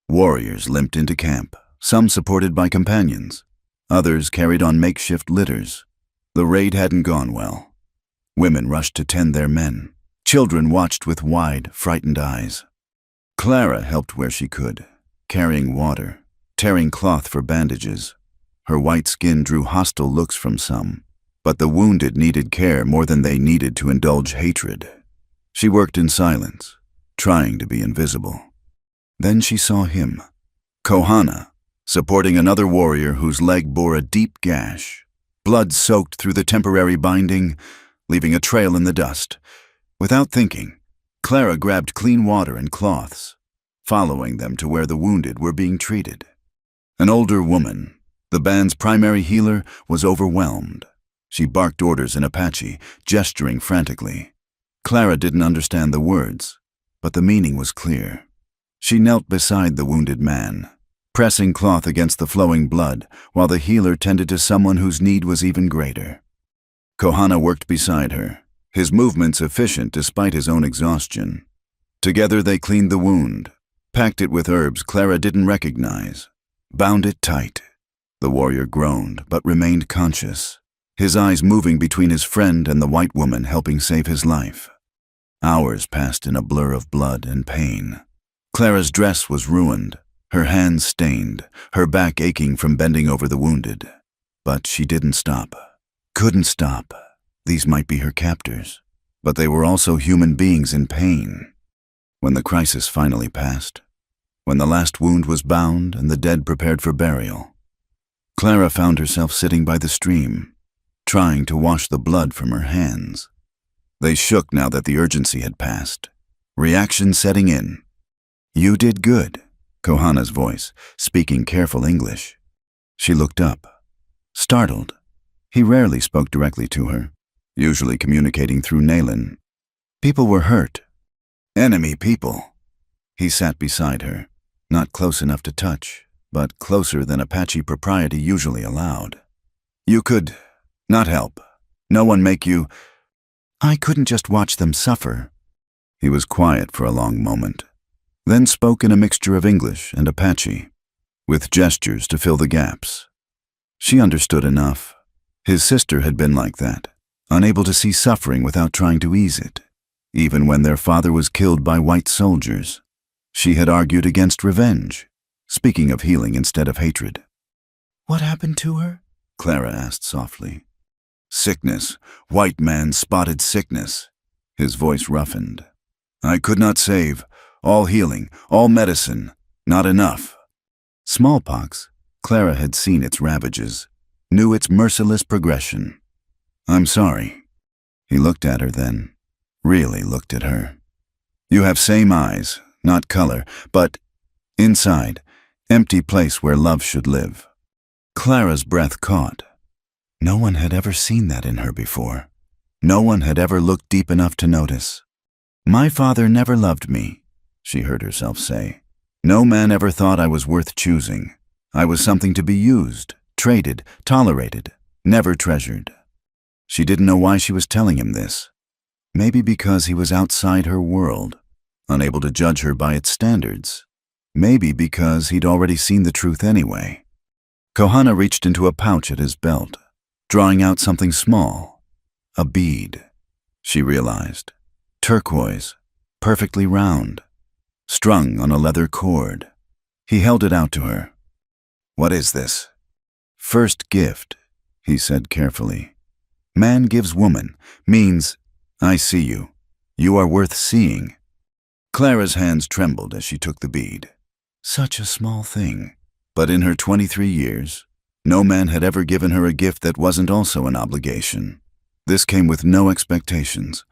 Warriors limped into camp, some supported by companions. Others carried on makeshift litters. The raid hadn't gone well. Women rushed to tend their men. Children watched with wide, frightened eyes. Clara helped where she could, carrying water, tearing cloth for bandages. Her white skin drew hostile looks from some, but the wounded needed care more than they needed to indulge hatred. She worked in silence, trying to be invisible. Then she saw him, Kohana, supporting another warrior whose leg bore a deep gash. Blood soaked through the temporary binding, leaving a trail in the dust. Without thinking, Clara grabbed clean water and cloths, following them to where the wounded were being treated. An older woman, the band's primary healer, was overwhelmed. She barked orders in Apache, gesturing frantically. Clara didn't understand the words, but the meaning was clear. She knelt beside the wounded man, pressing cloth against the flowing blood, while the healer tended to someone whose need was even greater. Kohana worked beside her, his movements efficient despite his own exhaustion. Together they cleaned the wound, packed it with herbs Clara didn't recognize, bound it tight. The warrior groaned, but remained conscious, his eyes moving between his friend and the white woman helping save his life. Hours passed in a blur of blood and pain. Clara's dress was ruined, her hands stained, her back aching from bending over the wounded. But she didn't stop. Couldn't stop. These might be her captors, but they were also human beings in pain. When the crisis finally passed, when the last wound was bound and the dead prepared for burial, Clara found herself sitting by the stream, trying to wash the blood from her hands. They shook now that the urgency had passed, reaction setting in. "You did good," Kohana's voice, speaking careful English. She looked up, startled. He rarely spoke directly to her, usually communicating through Nayland. People were hurt. Enemy people. He sat beside her, not close enough to touch, but closer than Apache propriety usually allowed. "You could not help. No one make you—" "I couldn't just watch them suffer." He was quiet for a long moment, then spoke in a mixture of English and Apache, with gestures to fill the gaps. She understood enough. His sister had been like that, unable to see suffering without trying to ease it. Even when their father was killed by white soldiers, she had argued against revenge, speaking of healing instead of hatred. "What happened to her?" Clara asked softly. "Sickness. White man spotted sickness." His voice roughened. "I could not save. All healing, all medicine. Not enough." Smallpox. Clara had seen its ravages, knew its merciless progression. "I'm sorry." He looked at her then, really looked at her. "You have same eyes, not color, but inside, empty place where love should live." Clara's breath caught. No one had ever seen that in her before. No one had ever looked deep enough to notice. "My father never loved me," she heard herself say. "No man ever thought I was worth choosing. I was something to be used, traded, tolerated, never treasured." She didn't know why she was telling him this. Maybe because he was outside her world, unable to judge her by its standards. Maybe because he'd already seen the truth anyway. Kohana reached into a pouch at his belt, drawing out something small. A bead, she realized. Turquoise, perfectly round, strung on a leather cord. He held it out to her. "What is this?" "First gift," he said carefully. "Man gives woman, means, I see you. You are worth seeing." Clara's hands trembled as she took the bead. Such a small thing. But in her 23 years, no man had ever given her a gift that wasn't also an obligation. This came with no expectations,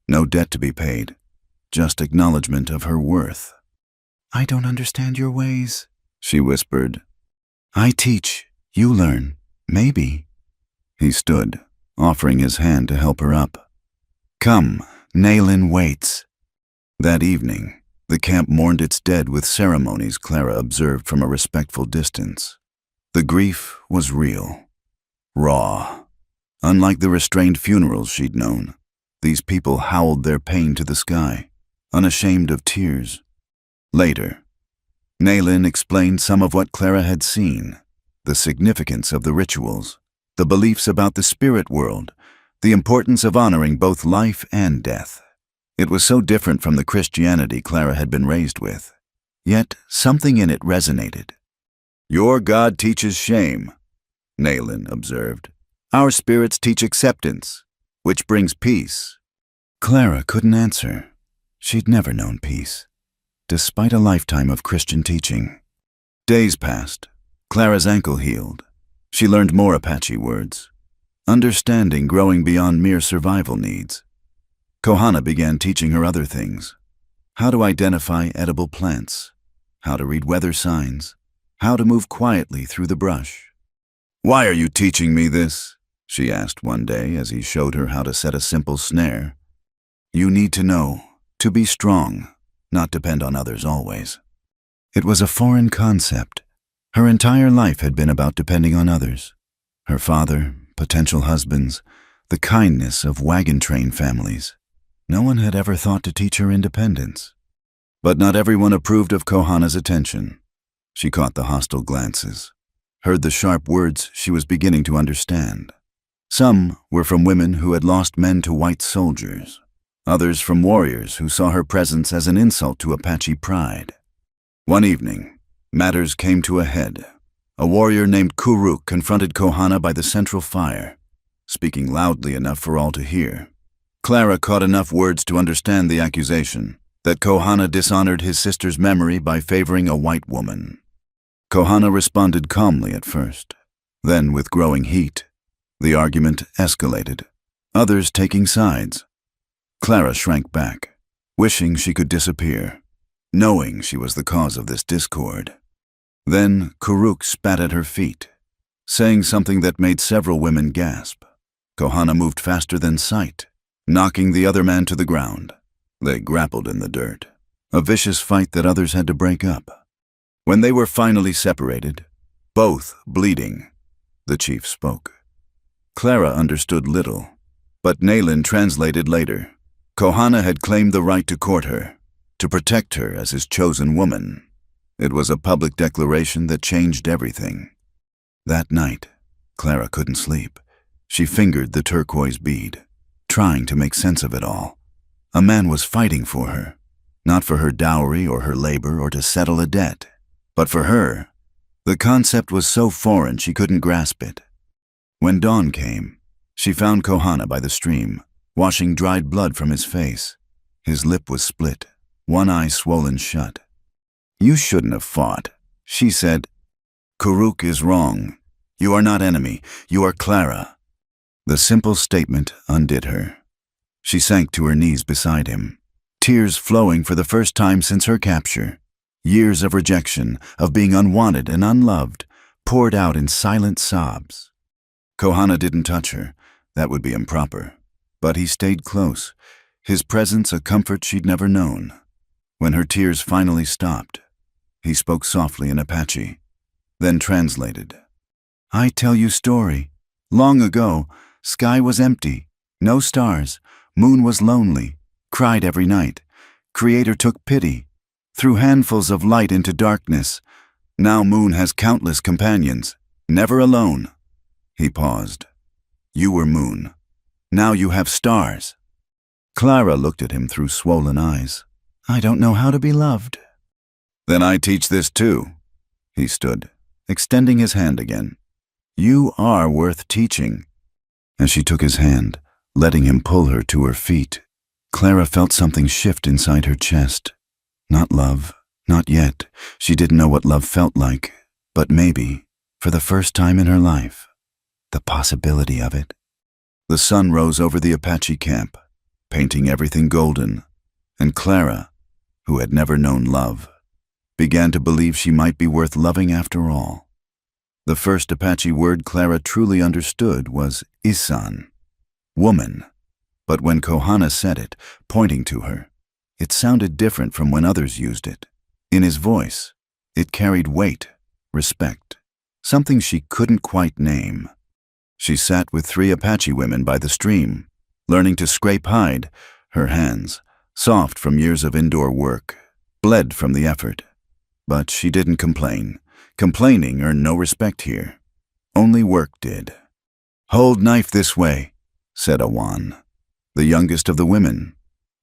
no debt to be paid, just acknowledgement of her worth. "I don't understand your ways," she whispered. "I teach, you learn, maybe." He stood, offering his hand to help her up. "Come, Naylin waits." That evening, the camp mourned its dead with ceremonies Clara observed from a respectful distance. The grief was real, raw. Unlike the restrained funerals she'd known, these people howled their pain to the sky, unashamed of tears. Later, Naylin explained some of what Clara had seen, the significance of the rituals, the beliefs about the spirit world, the importance of honoring both life and death. It was so different from the Christianity Clara had been raised with. Yet something in it resonated. "Your God teaches shame," Naylin observed. "Our spirits teach acceptance, which brings peace." Clara couldn't answer. She'd never known peace, despite a lifetime of Christian teaching. Days passed. Clara's ankle healed. She learned more Apache words, understanding growing beyond mere survival needs. Kohana began teaching her other things: how to identify edible plants, how to read weather signs, how to move quietly through the brush. "Why are you teaching me this?" she asked one day as he showed her how to set a simple snare. "You need to know, to be strong, not depend on others always." It was a foreign concept. Her entire life had been about depending on others. Her father, potential husbands, the kindness of wagon train families. No one had ever thought to teach her independence. But not everyone approved of Kohana's attention. She caught the hostile glances, heard the sharp words she was beginning to understand. Some were from women who had lost men to white soldiers. Others from warriors who saw her presence as an insult to Apache pride. One evening, matters came to a head. A warrior named Kuruk confronted Kohana by the central fire, speaking loudly enough for all to hear. Clara caught enough words to understand the accusation, that Kohana dishonored his sister's memory by favoring a white woman. Kohana responded calmly at first. Then, with growing heat, the argument escalated, others taking sides. Clara shrank back, wishing she could disappear, knowing she was the cause of this discord. Then Kuruk spat at her feet, saying something that made several women gasp. Kohana moved faster than sight, knocking the other man to the ground. They grappled in the dirt, a vicious fight that others had to break up. When they were finally separated, both bleeding, the chief spoke. Clara understood little, but Naylin translated later. Kohana had claimed the right to court her, to protect her as his chosen woman. It was a public declaration that changed everything. That night, Clara couldn't sleep. She fingered the turquoise bead, trying to make sense of it all. A man was fighting for her, not for her dowry or her labor or to settle a debt, but for her. The concept was so foreign she couldn't grasp it. When dawn came, she found Kohana by the stream, washing dried blood from his face. His lip was split, one eye swollen shut. "You shouldn't have fought," she said. "Kuruk is wrong. You are not enemy. You are Clara." The simple statement undid her. She sank to her knees beside him, tears flowing for the first time since her capture. Years of rejection, of being unwanted and unloved, poured out in silent sobs. Kohana didn't touch her. That would be improper. But he stayed close, his presence a comfort she'd never known. When her tears finally stopped, he spoke softly in Apache, then translated. "I tell you story. Long ago, sky was empty, no stars, moon was lonely, cried every night. Creator took pity, threw handfuls of light into darkness. Now moon has countless companions, never alone." He paused. "You were moon. Now you have stars." Clara looked at him through swollen eyes. "I don't know how to be loved." "Then I teach this too," He stood, extending his hand again. You are worth teaching. As she took his hand, letting him pull her to her feet, Clara felt something shift inside her chest. Not love, not yet. She didn't know what love felt like, but maybe, for the first time in her life, the possibility of it. The sun rose over the Apache camp, painting everything golden, and Clara, who had never known love, began to believe she might be worth loving after all. The first Apache word Clara truly understood was isan, woman. But when Kohana said it, pointing to her, it sounded different from when others used it. In his voice, it carried weight, respect, something she couldn't quite name. She sat with 3 Apache women by the stream, learning to scrape hide. Her hands, soft from years of indoor work, bled from the effort. But she didn't complain. Complaining earned no respect here. Only work did. Hold knife this way, said Awan, the youngest of the women.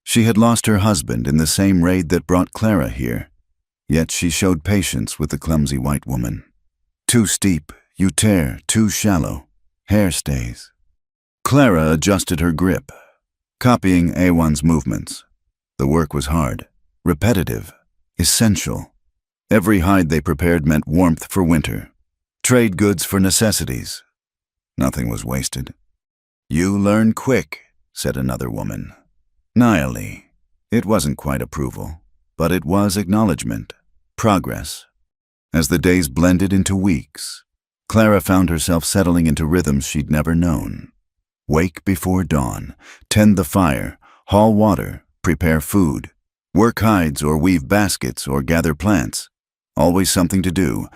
She had lost her husband in the same raid that brought Clara here, yet she showed patience with the clumsy white woman. Too steep, you tear, too shallow, hair stays. Clara adjusted her grip, copying Awan's movements. The work was hard, repetitive, essential. Every hide they prepared meant warmth for winter, trade goods for necessities. Nothing was wasted. You learn quick, said another woman. Naili. It wasn't quite approval, but it was acknowledgement, progress. As the days blended into weeks, Clara found herself settling into rhythms she'd never known. Wake before dawn, tend the fire, haul water, prepare food, work hides or weave baskets or gather plants. Always something to do,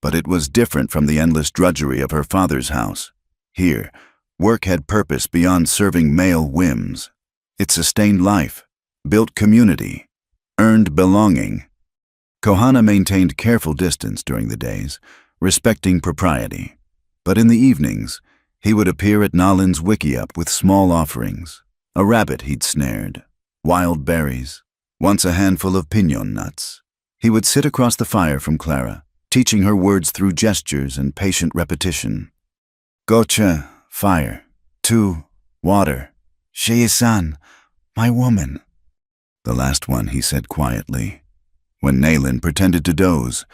but it was different from the endless drudgery of her father's house. Here, work had purpose beyond serving male whims. It sustained life, built community, earned belonging. Kohana maintained careful distance during the days, respecting propriety. But in the evenings, he would appear at Nalin's wickiup with small offerings, a rabbit he'd snared, wild berries, once a handful of piñon nuts. He would sit across the fire from Clara, teaching her words through gestures and patient repetition. Gocha, fire. Tu, water. She-san, my woman. The last one he said quietly. When Nayland pretended to doze,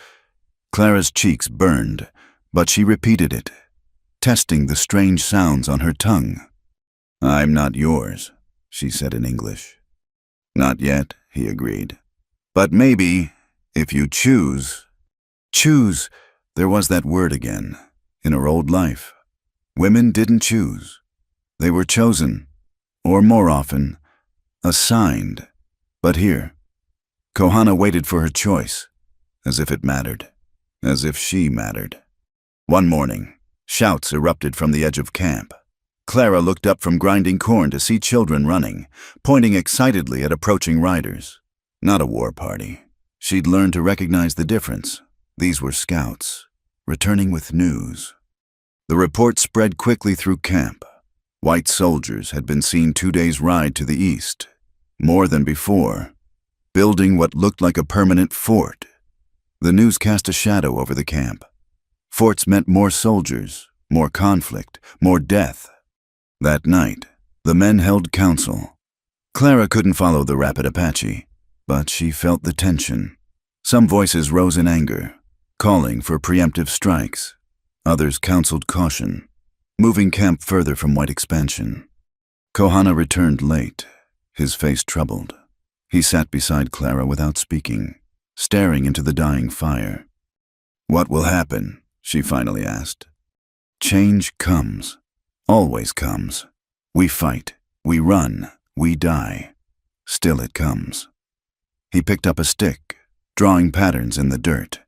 Clara's cheeks burned, but she repeated it, testing the strange sounds on her tongue. I'm not yours, she said in English. Not yet, he agreed. But maybe, if you choose. Choose, there was that word again, in her old life. Women didn't choose. They were chosen, or more often, assigned. But here, Kohana waited for her choice, as if it mattered, as if she mattered. One morning, shouts erupted from the edge of camp. Clara looked up from grinding corn to see children running, pointing excitedly at approaching riders. Not a war party. She'd learned to recognize the difference. These were scouts, returning with news. The report spread quickly through camp. White soldiers had been seen 2 days' ride to the east, more than before, building what looked like a permanent fort. The news cast a shadow over the camp. Forts meant more soldiers, more conflict, more death. That night, the men held council. Clara couldn't follow the rapid Apache, but she felt the tension. Some voices rose in anger, calling for preemptive strikes. Others counseled caution, moving camp further from white expansion. Kohana returned late, his face troubled. He sat beside Clara without speaking, staring into the dying fire. What will happen? She finally asked. Change comes, always comes. We fight, we run, we die. Still it comes. He picked up a stick, drawing patterns in the dirt.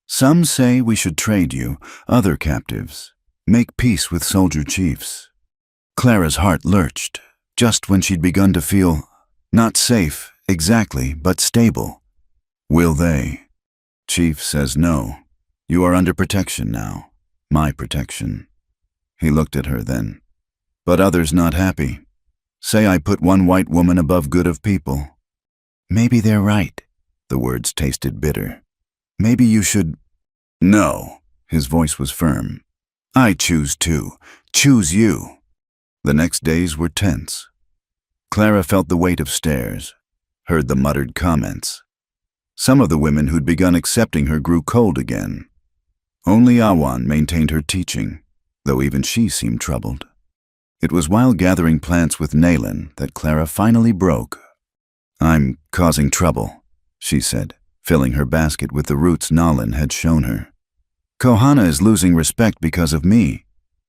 Some say we should trade you, other captives, make peace with soldier chiefs. Clara's heart lurched, just when she'd begun to feel not safe, exactly, but stable. Will they? Chief says no. You are under protection now, my protection. He looked at her then. But others not happy. Say I put one white woman above good of people. Maybe they're right. The words tasted bitter. Maybe you should. No, his voice was firm. I choose to. Choose you. The next days were tense. Clara felt the weight of stares, heard the muttered comments. Some of the women who'd begun accepting her grew cold again. Only Awan maintained her teaching, though even she seemed troubled. It was while gathering plants with Naylan that Clara finally broke. I'm causing trouble, she said, filling her basket with the roots Nalin had shown her. Kohana is losing respect because of me.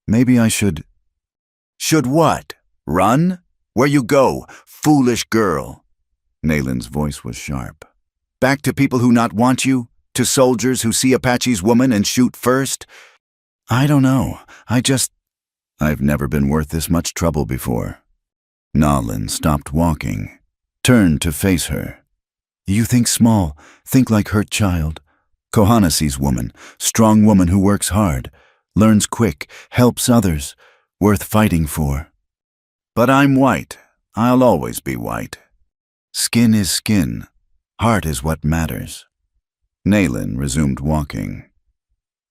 Maybe I should... Should what? Run? Where you go, foolish girl? Naylan's voice was sharp. Back to people who not want you? To soldiers who see Apache's woman and shoot first? I don't know. I've never been worth this much trouble before. Nalin stopped walking, turned to face her. You think small, think like hurt child. Kohana sees woman, strong woman who works hard, learns quick, helps others, worth fighting for. But I'm white. I'll always be white. Skin is skin. Heart is what matters. Naylan resumed walking.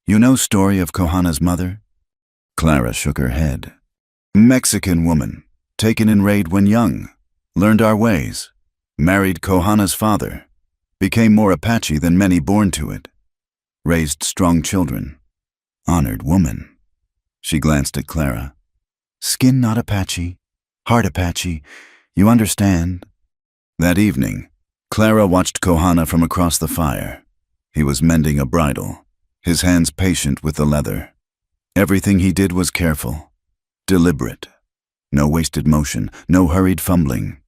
You know story of Kohana's mother? Clara shook her head. Mexican woman, taken in raid when young, learned our ways, married Kohana's father, became more Apache than many born to it, raised strong children, honored woman. She glanced at Clara. Skin not Apache, heart Apache, you understand? That evening, Clara watched Kohana from across the fire. He was mending a bridle, his hands patient with the leather. Everything he did was careful, deliberate. No wasted motion, no hurried fumbling.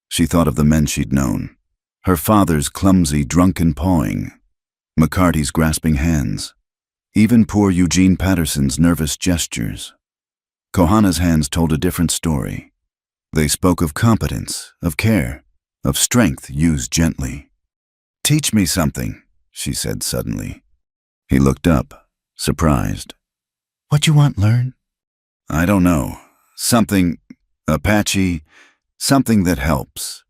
She thought of the men she'd known. Her father's clumsy, drunken pawing, McCarty's grasping hands, even poor Eugene Patterson's nervous gestures. Kohana's hands told a different story. They spoke of competence, of care, of strength used gently. Teach me something, she said suddenly. He looked up, surprised. What you want learn? I don't know. Something, Apache, something that helps.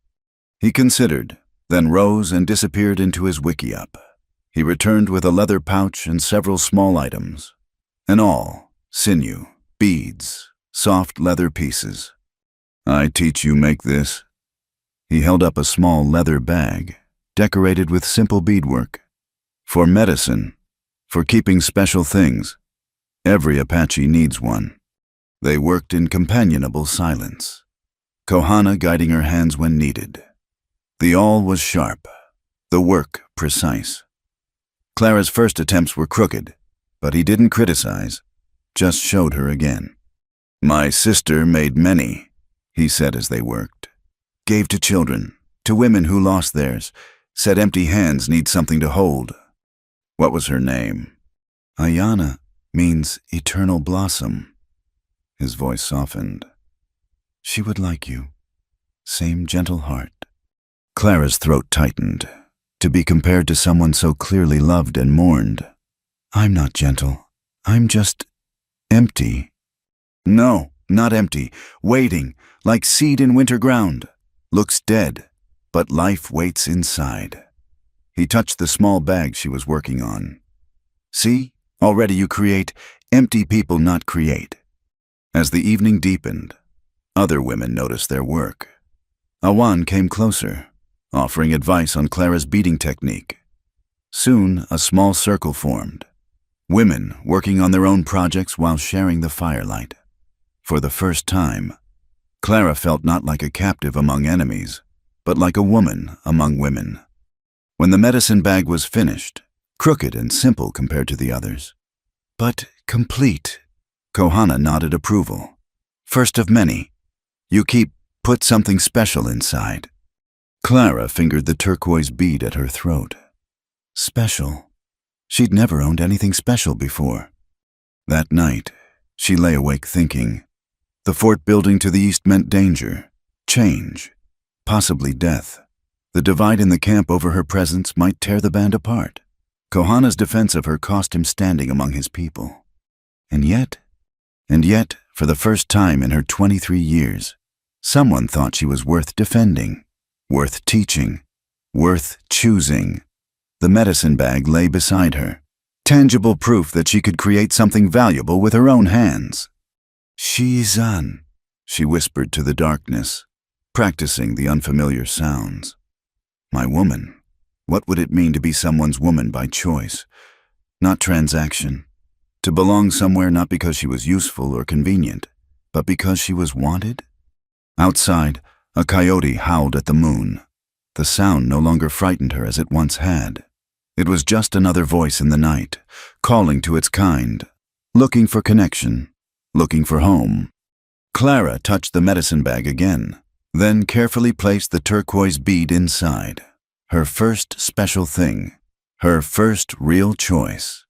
He considered, then rose and disappeared into his wickiup. He returned with a leather pouch and several small items. An awl, sinew, beads, soft leather pieces. I teach you make this. He held up a small leather bag, decorated with simple beadwork. For medicine, for keeping special things. Every Apache needs one. They worked in companionable silence, Kohana guiding her hands when needed. The awl was sharp, the work precise. Clara's first attempts were crooked, but he didn't criticize, just showed her again. My sister made many, he said as they worked. Gave to children, to women who lost theirs, said empty hands need something to hold. What was her name? Ayana means eternal blossom. His voice softened. She would like you. Same gentle heart. Clara's throat tightened. To be compared to someone so clearly loved and mourned. I'm not gentle. I'm just empty. No, not empty. Waiting, like seed in winter ground. Looks dead, but life waits inside. He touched the small bag she was working on. See, already you create. Empty people not create. As the evening deepened, other women noticed their work. Awan came closer, offering advice on Clara's beading technique. Soon, a small circle formed. Women working on their own projects while sharing the firelight. For the first time, Clara felt not like a captive among enemies, but like a woman among women. When the medicine bag was finished, crooked and simple compared to the others, but complete, Kohana nodded approval. First of many. You put something special inside. Clara fingered the turquoise bead at her throat. Special. She'd never owned anything special before. That night, she lay awake thinking. The fort building to the east meant danger, change, possibly death. The divide in the camp over her presence might tear the band apart. Kohana's defense of her cost him standing among his people. And yet, for the first time in her 23 years, someone thought she was worth defending, worth teaching, worth choosing. The medicine bag lay beside her, tangible proof that she could create something valuable with her own hands. "Shizan," she whispered to the darkness, practicing the unfamiliar sounds. My woman. What would it mean to be someone's woman by choice, not transaction? To belong somewhere not because she was useful or convenient, but because she was wanted? Outside, a coyote howled at the moon. The sound no longer frightened her as it once had. It was just another voice in the night, calling to its kind, looking for connection, looking for home. Clara touched the medicine bag again, then carefully placed the turquoise bead inside. Her first special thing, her first real choice.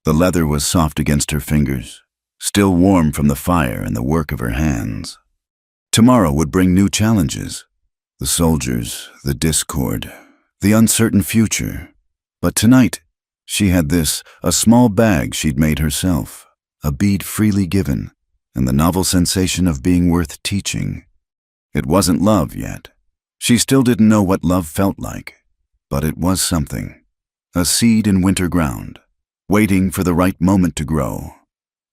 The leather was soft against her fingers, still warm from the fire and the work of her hands. Tomorrow would bring new challenges. The soldiers, the discord, the uncertain future. But tonight, she had this, a small bag she'd made herself, a bead freely given, and the novel sensation of being worth teaching. It wasn't love yet. She still didn't know what love felt like, but it was something. A seed in winter ground, waiting for the right moment to grow.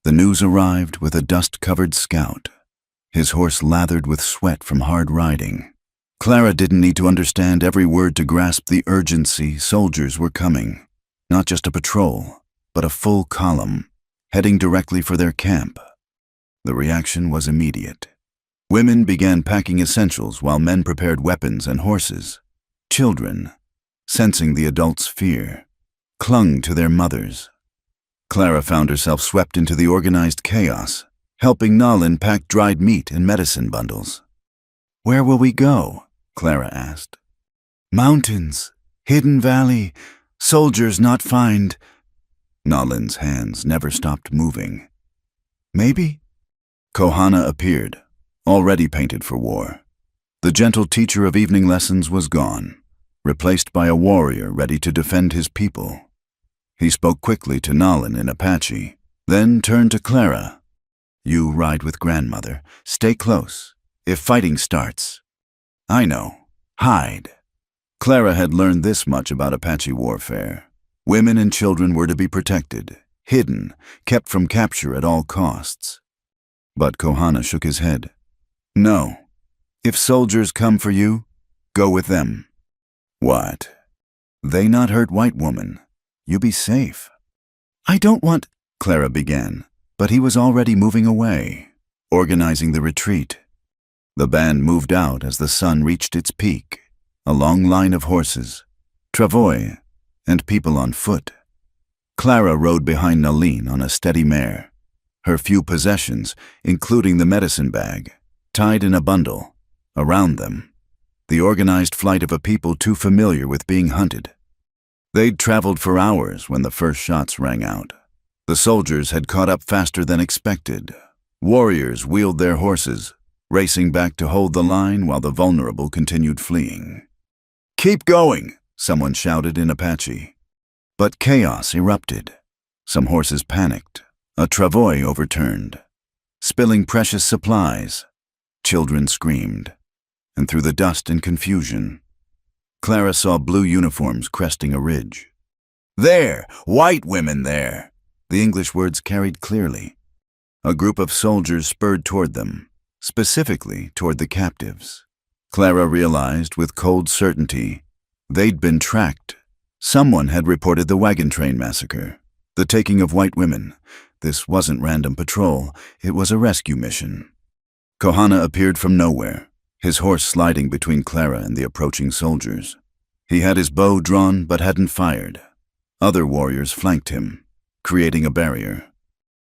The news arrived with a dust-covered scout, his horse lathered with sweat from hard riding. Clara didn't need to understand every word to grasp the urgency. Soldiers were coming. Not just a patrol, but a full column, heading directly for their camp. The reaction was immediate. Women began packing essentials while men prepared weapons and horses. Children, sensing the adults' fear, clung to their mothers. Clara found herself swept into the organized chaos, helping Nalin pack dried meat and medicine bundles. "Where will we go?" Clara asked. "Mountains, hidden valley, soldiers not find." Nalin's hands never stopped moving. "Maybe?" Kohana appeared, already painted for war. The gentle teacher of evening lessons was gone, replaced by a warrior ready to defend his people. He spoke quickly to Nalin in Apache, then turned to Clara. "You ride with grandmother. Stay close. If fighting starts..." "I know. Hide." Clara had learned this much about Apache warfare. Women and children were to be protected, hidden, kept from capture at all costs. But Kohana shook his head. "No. If soldiers come for you, go with them." "What?" "They not hurt white woman. You be safe." "I don't want..." Clara began, but he was already moving away, organizing the retreat. The band moved out as the sun reached its peak, a long line of horses, travois, and people on foot. Clara rode behind Nalin on a steady mare, her few possessions, including the medicine bag, tied in a bundle, around them, the organized flight of a people too familiar with being hunted. They'd traveled for hours when the first shots rang out. The soldiers had caught up faster than expected. Warriors wheeled their horses, racing back to hold the line while the vulnerable continued fleeing. "Keep going!" someone shouted in Apache. But chaos erupted. Some horses panicked. A travois overturned, spilling precious supplies. Children screamed. And through the dust and confusion, Clara saw blue uniforms cresting a ridge. "There! White women there!" The English words carried clearly. A group of soldiers spurred toward them, specifically toward the captives. Clara realized with cold certainty they'd been tracked. Someone had reported the wagon train massacre, the taking of white women. This wasn't random patrol, it was a rescue mission. Kohana appeared from nowhere, his horse sliding between Clara and the approaching soldiers. He had his bow drawn but hadn't fired. Other warriors flanked him, creating a barrier.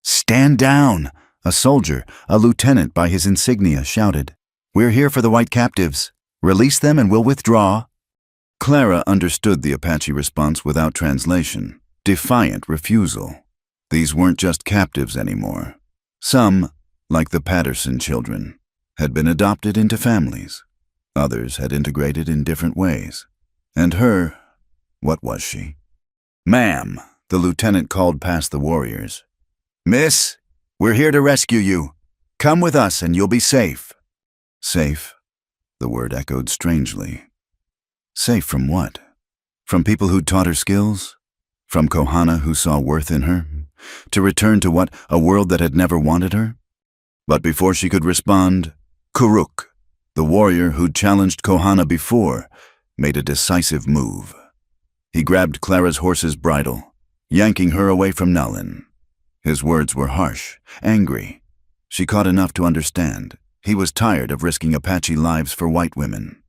"Stand down!" A soldier, a lieutenant by his insignia, shouted. "We're here for the white captives. Release them and we'll withdraw." Clara understood the Apache response without translation. Defiant refusal. These weren't just captives anymore. Some, like the Patterson children, had been adopted into families. Others had integrated in different ways. And her, what was she? "Ma'am," the lieutenant called past the warriors. "Miss, we're here to rescue you. Come with us and you'll be safe." Safe? The word echoed strangely. Safe from what? From people who'd taught her skills? From Kohana, who saw worth in her? To return to what, a world that had never wanted her? But before she could respond, Kuruk, the warrior who'd challenged Kohana before, made a decisive move. He grabbed Clara's horse's bridle, yanking her away from Nalin. His words were harsh, angry. She caught enough to understand. He was tired of risking Apache lives for white women.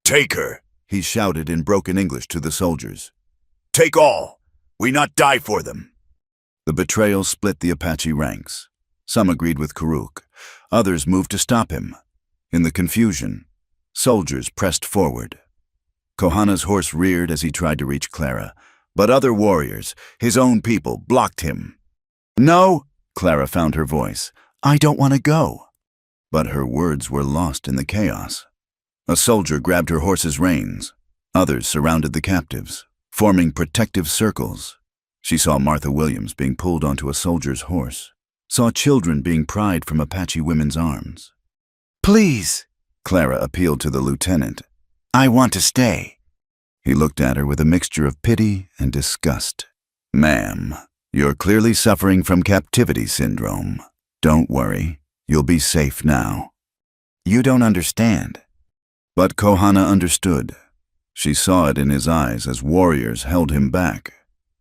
"Take her," he shouted in broken English to the soldiers. "Take all. We not die for them." The betrayal split the Apache ranks. Some agreed with Kuruk. Others moved to stop him. In the confusion, soldiers pressed forward. Kohana's horse reared as he tried to reach Clara, but other warriors, his own people, blocked him. "No," Clara found her voice. "I don't want to go." But her words were lost in the chaos. A soldier grabbed her horse's reins. Others surrounded the captives, forming protective circles. She saw Martha Williams being pulled onto a soldier's horse, saw children being pried from Apache women's arms. "Please," Clara appealed to the lieutenant. "I want to stay." He looked at her with a mixture of pity and disgust. "Ma'am, you're clearly suffering from captivity syndrome. Don't worry, you'll be safe now." "You don't understand." But Kohana understood. She saw it in his eyes as warriors held him back.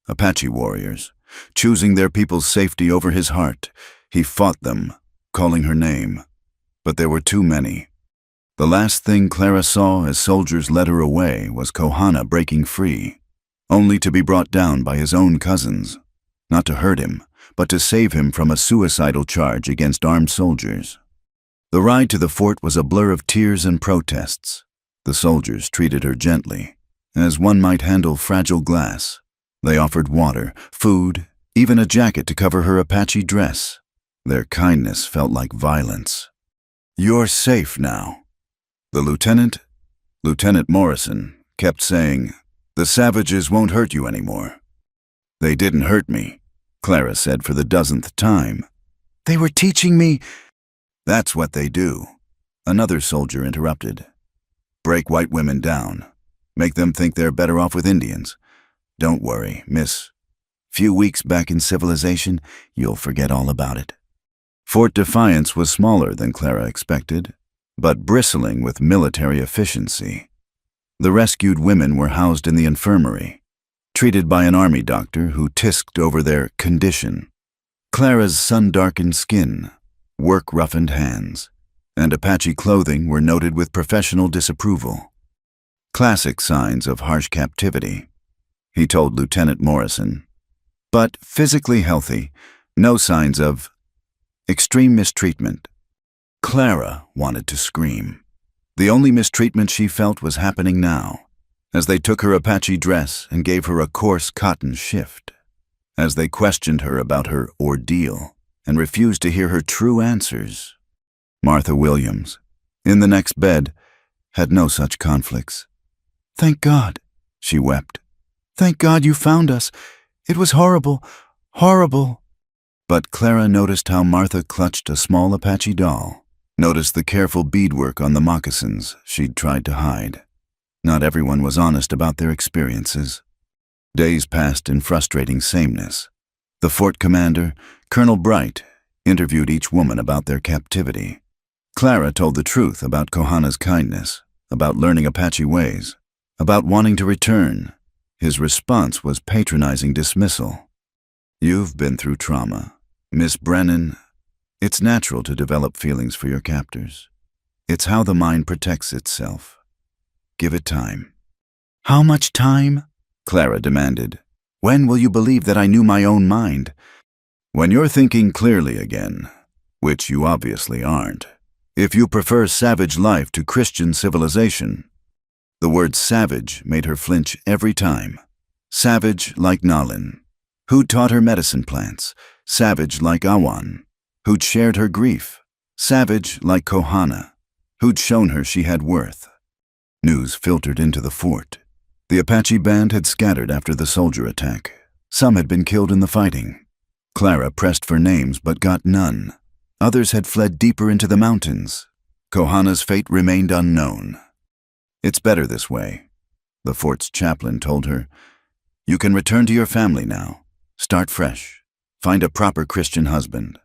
Apache warriors, choosing their people's safety over his heart. He fought them, calling her name. But there were too many. The last thing Clara saw as soldiers led her away was Kohana breaking free, only to be brought down by his own cousins, not to hurt him, but to save him from a suicidal charge against armed soldiers. The ride to the fort was a blur of tears and protests. The soldiers treated her gently, as one might handle fragile glass. They offered water, food, even a jacket to cover her Apache dress. Their kindness felt like violence. "You're safe now." The Lieutenant Morrison, kept saying, "The savages won't hurt you anymore." "They didn't hurt me," Clara said for the dozenth time. "They were teaching me—" "That's what they do," another soldier interrupted. "Break white women down. Make them think they're better off with Indians. Don't worry, miss. Few weeks back in civilization, you'll forget all about it." Fort Defiance was smaller than Clara expected, but bristling with military efficiency. The rescued women were housed in the infirmary, treated by an army doctor who tisked over their condition. Clara's sun-darkened skin, work-roughened hands, and Apache clothing were noted with professional disapproval. Classic signs of harsh captivity, he told Lieutenant Morrison. But physically healthy, no signs of extreme mistreatment. Clara wanted to scream. The only mistreatment she felt was happening now, as they took her Apache dress and gave her a coarse cotton shift, as they questioned her about her ordeal and refused to hear her true answers. Martha Williams, in the next bed, had no such conflicts. "Thank God," she wept. "Thank God you found us. It was horrible, horrible." But Clara noticed how Martha clutched a small Apache doll, noticed the careful beadwork on the moccasins she'd tried to hide. Not everyone was honest about their experiences. Days passed in frustrating sameness. The fort commander, Colonel Bright, interviewed each woman about their captivity. Clara told the truth about Kohana's kindness, about learning Apache ways, about wanting to return. His response was patronizing dismissal. "You've been through trauma, Miss Brennan. It's natural to develop feelings for your captors. It's how the mind protects itself. Give it time." "How much time?" Clara demanded. "When will you believe that I knew my own mind?" "When you're thinking clearly again, which you obviously aren't. If you prefer savage life to Christian civilization." The word savage made her flinch every time. Savage like Nalin, who'd taught her medicine plants. Savage like Awan, who'd shared her grief. Savage like Kohana, who'd shown her she had worth. News filtered into the fort. The Apache band had scattered after the soldier attack. Some had been killed in the fighting. Clara pressed for names but got none. Others had fled deeper into the mountains. Kohana's fate remained unknown. "It's better this way," the fort's chaplain told her. You can return to your family now. Start fresh. Find a proper Christian husband."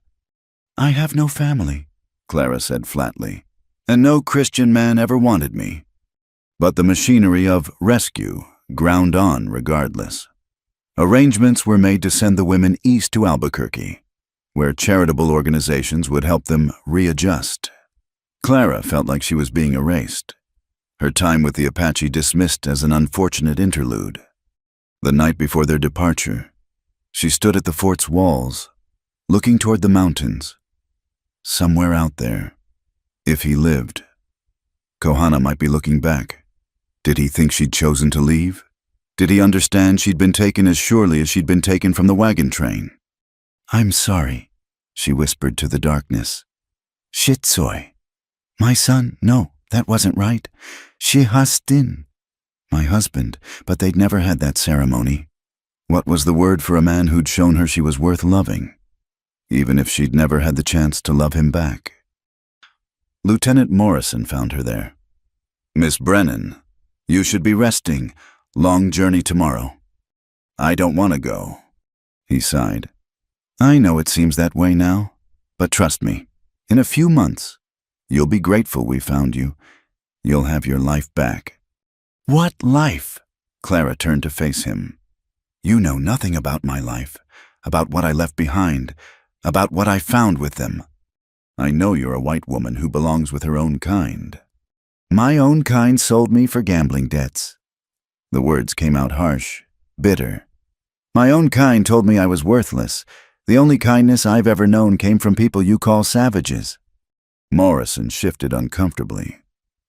"I have no family," Clara said flatly, "and no Christian man ever wanted me." But the machinery of rescue ground on regardless. Arrangements were made to send the women east to Albuquerque, where charitable organizations would help them readjust. Clara felt like she was being erased, her time with the Apache dismissed as an unfortunate interlude. The night before their departure, she stood at the fort's walls, looking toward the mountains. Somewhere out there, if he lived, Kohana might be looking back. Did he think she'd chosen to leave? Did he understand she'd been taken as surely as she'd been taken from the wagon train? "I'm sorry," she whispered to the darkness. "Shitsoy. My son, no, that wasn't right. Shihastin. My husband, but they'd never had that ceremony." What was the word for a man who'd shown her she was worth loving, even if she'd never had the chance to love him back? Lieutenant Morrison found her there. "Miss Brennan, you should be resting. Long journey tomorrow." "I don't want to go," he sighed. "I know it seems that way now, but trust me, in a few months, you'll be grateful we found you. You'll have your life back." "What life?" Clara turned to face him. "You know nothing about my life, about what I left behind, about what I found with them. I know you're a white woman who belongs with her own kind." "My own kind sold me for gambling debts." The words came out harsh, bitter. "My own kind told me I was worthless. The only kindness I've ever known came from people you call savages." Morrison shifted uncomfortably.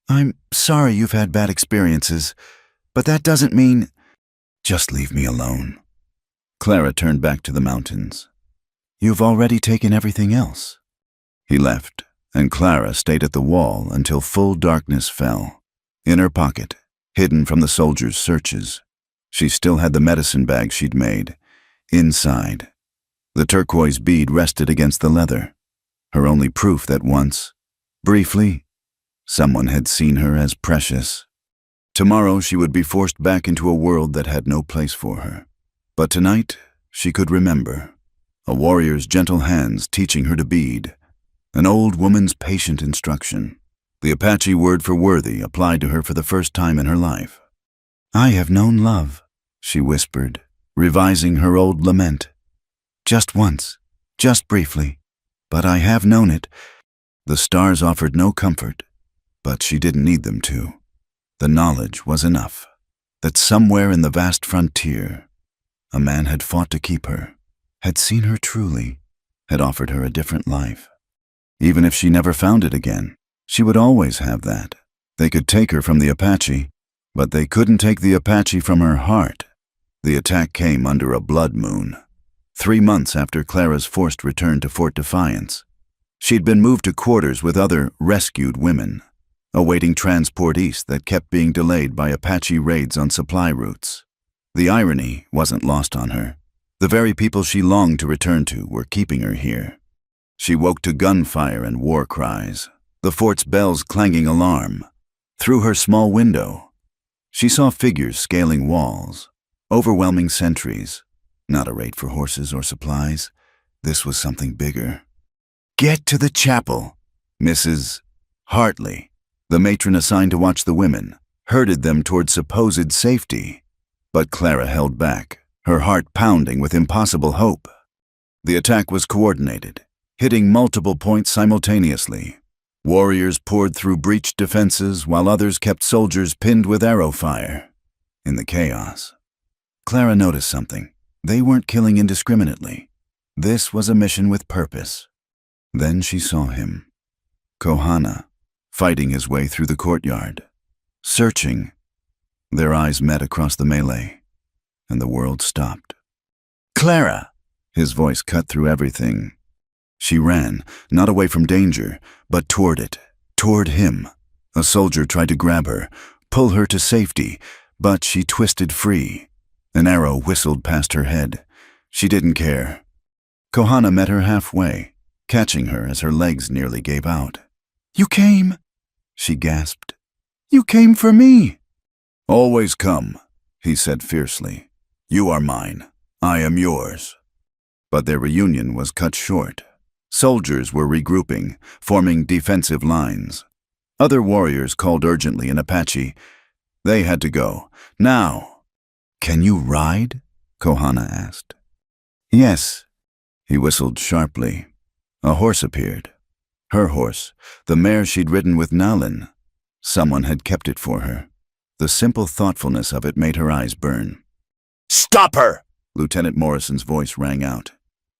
"I'm sorry you've had bad experiences, but that doesn't mean—" "Just leave me alone." Clara turned back to the mountains. "You've already taken everything else." He left, and Clara stayed at the wall until full darkness fell. In her pocket, hidden from the soldiers' searches, she still had the medicine bag she'd made. Inside, the turquoise bead rested against the leather, her only proof that once, briefly, someone had seen her as precious. Tomorrow she would be forced back into a world that had no place for her. But tonight she could remember. A warrior's gentle hands teaching her to bead. An old woman's patient instruction. The Apache word for worthy applied to her for the first time in her life. "I have known love," she whispered, revising her old lament. "Just once, just briefly, but I have known it." The stars offered no comfort, but she didn't need them to. The knowledge was enough, that somewhere in the vast frontier, a man had fought to keep her, had seen her truly, had offered her a different life. Even if she never found it again, she would always have that. They could take her from the Apache, but they couldn't take the Apache from her heart. The attack came under a blood moon, 3 months after Clara's forced return to Fort Defiance. She'd been moved to quarters with other rescued women, awaiting transport east that kept being delayed by Apache raids on supply routes. The irony wasn't lost on her. The very people she longed to return to were keeping her here. She woke to gunfire and war cries, the fort's bells clanging alarm. Through her small window, she saw figures scaling walls, overwhelming sentries. Not a raid for horses or supplies. This was something bigger. "Get to the chapel," Mrs. Hartley, the matron assigned to watch the women, herded them toward supposed safety. But Clara held back, her heart pounding with impossible hope. The attack was coordinated, hitting multiple points simultaneously. Warriors poured through breached defenses while others kept soldiers pinned with arrow fire. In the chaos, Clara noticed something. They weren't killing indiscriminately. This was a mission with purpose. Then she saw him, Kohana, fighting his way through the courtyard, searching. Their eyes met across the melee, and the world stopped. "Clara!" His voice cut through everything. She ran, not away from danger, but toward it, toward him. A soldier tried to grab her, pull her to safety, but she twisted free. An arrow whistled past her head. She didn't care. Kohana met her halfway, catching her as her legs nearly gave out. "You came," she gasped. "You came for me." "Always come," he said fiercely. You are mine. I am yours. But their reunion was cut short. Soldiers were regrouping, forming defensive lines. Other warriors called urgently in Apache. They had to go. Now. Can you ride? Kohana asked. Yes. He whistled sharply. A horse appeared. Her horse, the mare she'd ridden with Nalin. Someone had kept it for her. The simple thoughtfulness of it made her eyes burn. Stop her! Lieutenant Morrison's voice rang out.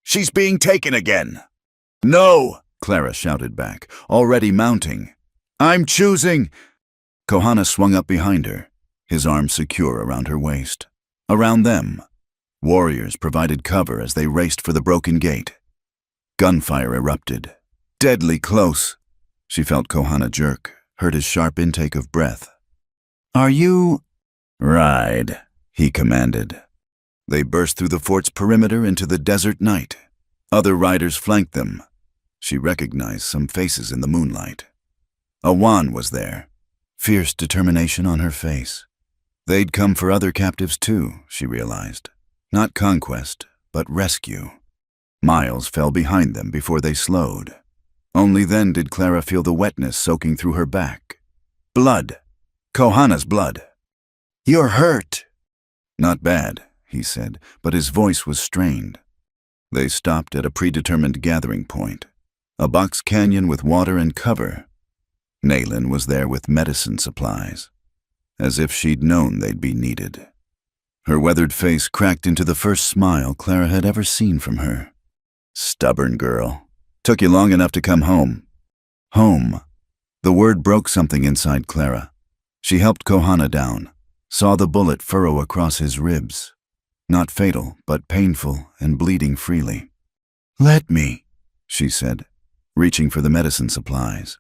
She's being taken again. No! Clara shouted back, already mounting. I'm choosing! Kohana swung up behind her, his arms secure around her waist. Around them, warriors provided cover as they raced for the broken gate. Gunfire erupted. Deadly close. She felt Kohana jerk, heard his sharp intake of breath. Are you... Ride, he commanded. They burst through the fort's perimeter into the desert night. Other riders flanked them. She recognized some faces in the moonlight. Awan was there, fierce determination on her face. They'd come for other captives too, she realized. Not conquest, but rescue. Miles fell behind them before they slowed. Only then did Clara feel the wetness soaking through her back. Blood. Kohana's blood. You're hurt. Not bad, he said, but his voice was strained. They stopped at a predetermined gathering point, a box canyon with water and cover. Nalin was there with medicine supplies, as if she'd known they'd be needed. Her weathered face cracked into the first smile Clara had ever seen from her. Stubborn girl. Took you long enough to come home. Home. The word broke something inside Clara. She helped Kohana down, saw the bullet furrow across his ribs. Not fatal, but painful and bleeding freely. Let me, she said, reaching for the medicine supplies.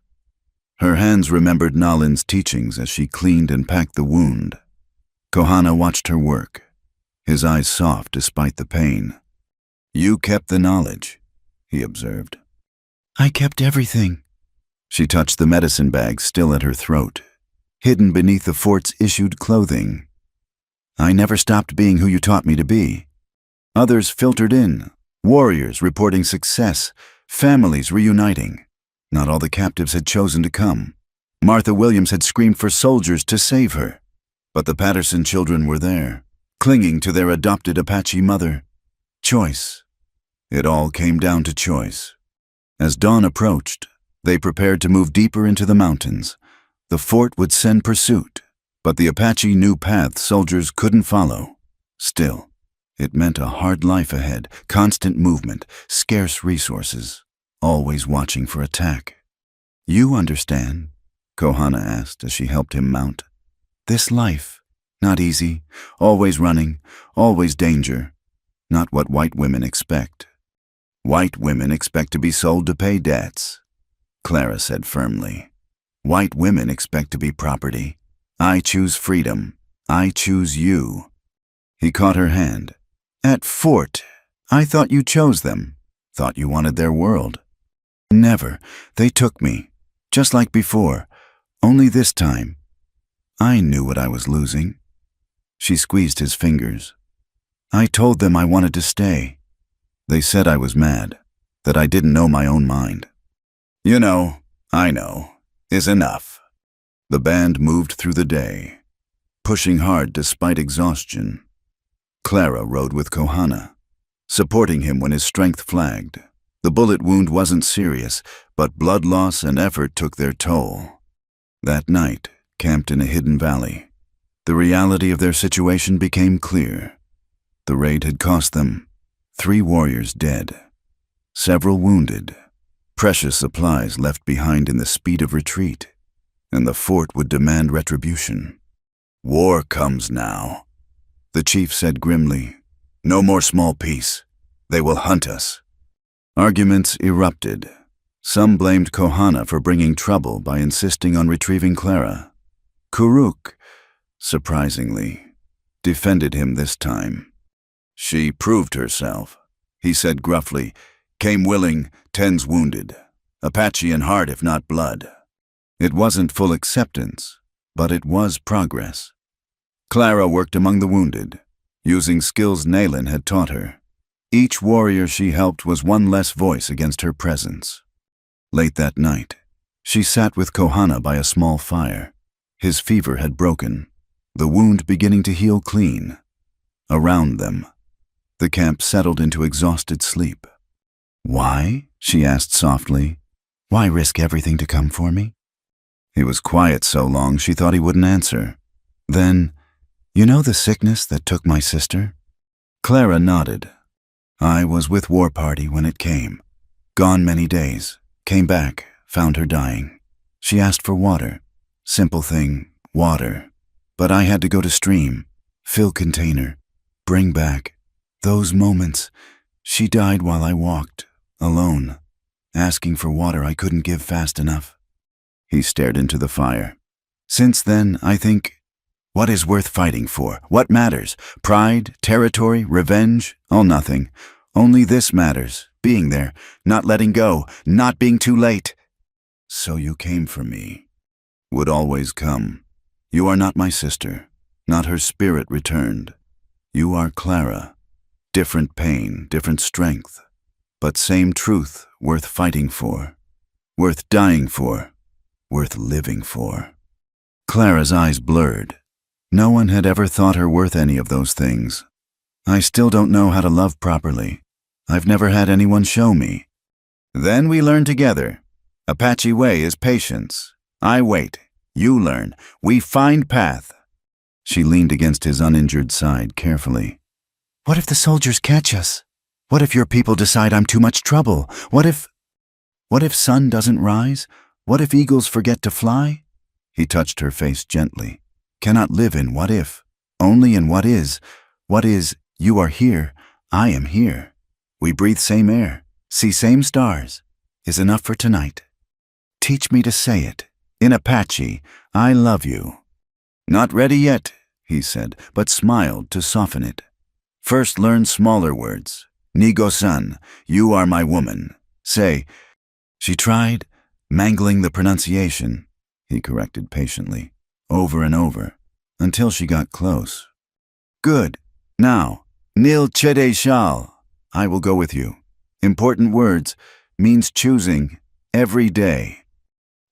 Her hands remembered Nalin's teachings as she cleaned and packed the wound. Kohana watched her work, his eyes soft despite the pain. You kept the knowledge, he observed. I kept everything. She touched the medicine bag still at her throat, hidden beneath the fort's issued clothing. I never stopped being who you taught me to be. Others filtered in, warriors reporting success, families reuniting. Not all the captives had chosen to come. Martha Williams had screamed for soldiers to save her. But the Patterson children were there, clinging to their adopted Apache mother. Choice. It all came down to choice. As dawn approached, they prepared to move deeper into the mountains. The fort would send pursuit, but the Apache knew paths soldiers couldn't follow. Still, it meant a hard life ahead, constant movement, scarce resources, always watching for attack. You understand? Kohana asked as she helped him mount. This life, not easy, always running, always danger. Not what white women expect. White women expect to be sold to pay debts, Clara said firmly. White women expect to be property. I choose freedom. I choose you. He caught her hand. At Fort, I thought you chose them. Thought you wanted their world. Never. They took me. Just like before. Only this time. I knew what I was losing. She squeezed his fingers. I told them I wanted to stay. They said I was mad, that I didn't know my own mind. You know, I know, is enough. The band moved through the day, pushing hard despite exhaustion. Clara rode with Kohana, supporting him when his strength flagged. The bullet wound wasn't serious, but blood loss and effort took their toll. That night, camped in a hidden valley, the reality of their situation became clear. The raid had cost them 3 warriors dead, several wounded, precious supplies left behind in the speed of retreat, and the fort would demand retribution. War comes now, the chief said grimly. No more small peace. They will hunt us. Arguments erupted. Some blamed Kohana for bringing trouble by insisting on retrieving Clara. Kuruk, surprisingly, defended him this time. She proved herself, he said gruffly. Came willing, 10's wounded. Apache in heart if not blood. It wasn't full acceptance, but it was progress. Clara worked among the wounded, using skills Naylan had taught her. Each warrior she helped was one less voice against her presence. Late that night, she sat with Kohana by a small fire. His fever had broken, the wound beginning to heal clean. Around them, the camp settled into exhausted sleep. "Why?" she asked softly. "Why risk everything to come for me?" He was quiet so long she thought he wouldn't answer. Then, "You know the sickness that took my sister?" Clara nodded. "I was with War Party when it came. Gone many days. Came back, found her dying. She asked for water. Simple thing, water. But I had to go to stream, fill container, bring back. Those moments, she died while I walked, alone, asking for water I couldn't give fast enough." He stared into the fire. "Since then, I think, what is worth fighting for? What matters? Pride, territory, revenge? All nothing. Only this matters, being there, not letting go, not being too late." "So you came for me." "Would always come. You are not my sister, not her spirit returned. You are Clara. Different pain, different strength, but same truth worth fighting for, worth dying for, worth living for." Clara's eyes blurred. No one had ever thought her worth any of those things. "I still don't know how to love properly. I've never had anyone show me." "Then we learn together. Apache way is patience. I wait. You learn. We find path." She leaned against his uninjured side carefully. "What if the soldiers catch us? What if your people decide I'm too much trouble? What if sun doesn't rise? What if eagles forget to fly?" He touched her face gently. "Cannot live in what if, only in what is. What is, you are here, I am here. We breathe same air, see same stars, is enough for tonight. Teach me to say it. In Apache, I love you." "Not ready yet," he said, but smiled to soften it. "First learn smaller words. Nigo-san, you are my woman. Say." She tried, mangling the pronunciation. He corrected patiently, over and over, until she got close. "Good. Now, nil chede shal. I will go with you. Important words, means choosing, every day."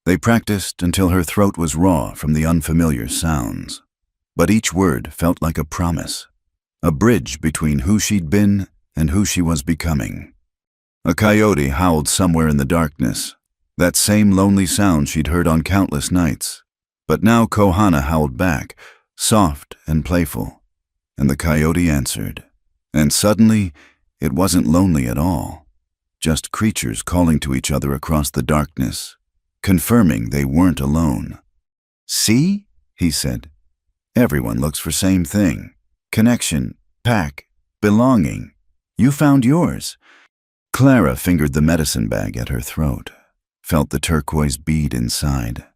They practiced until her throat was raw from the unfamiliar sounds. But each word felt like a promise, a bridge between who she'd been and who she was becoming. A coyote howled somewhere in the darkness, that same lonely sound she'd heard on countless nights. But now Kohana howled back, soft and playful, and the coyote answered. And suddenly, it wasn't lonely at all, just creatures calling to each other across the darkness, confirming they weren't alone. "See?" he said. "Everyone looks for same thing. Connection, pack, belonging. You found yours." Clara fingered the medicine bag at her throat, felt the turquoise bead inside.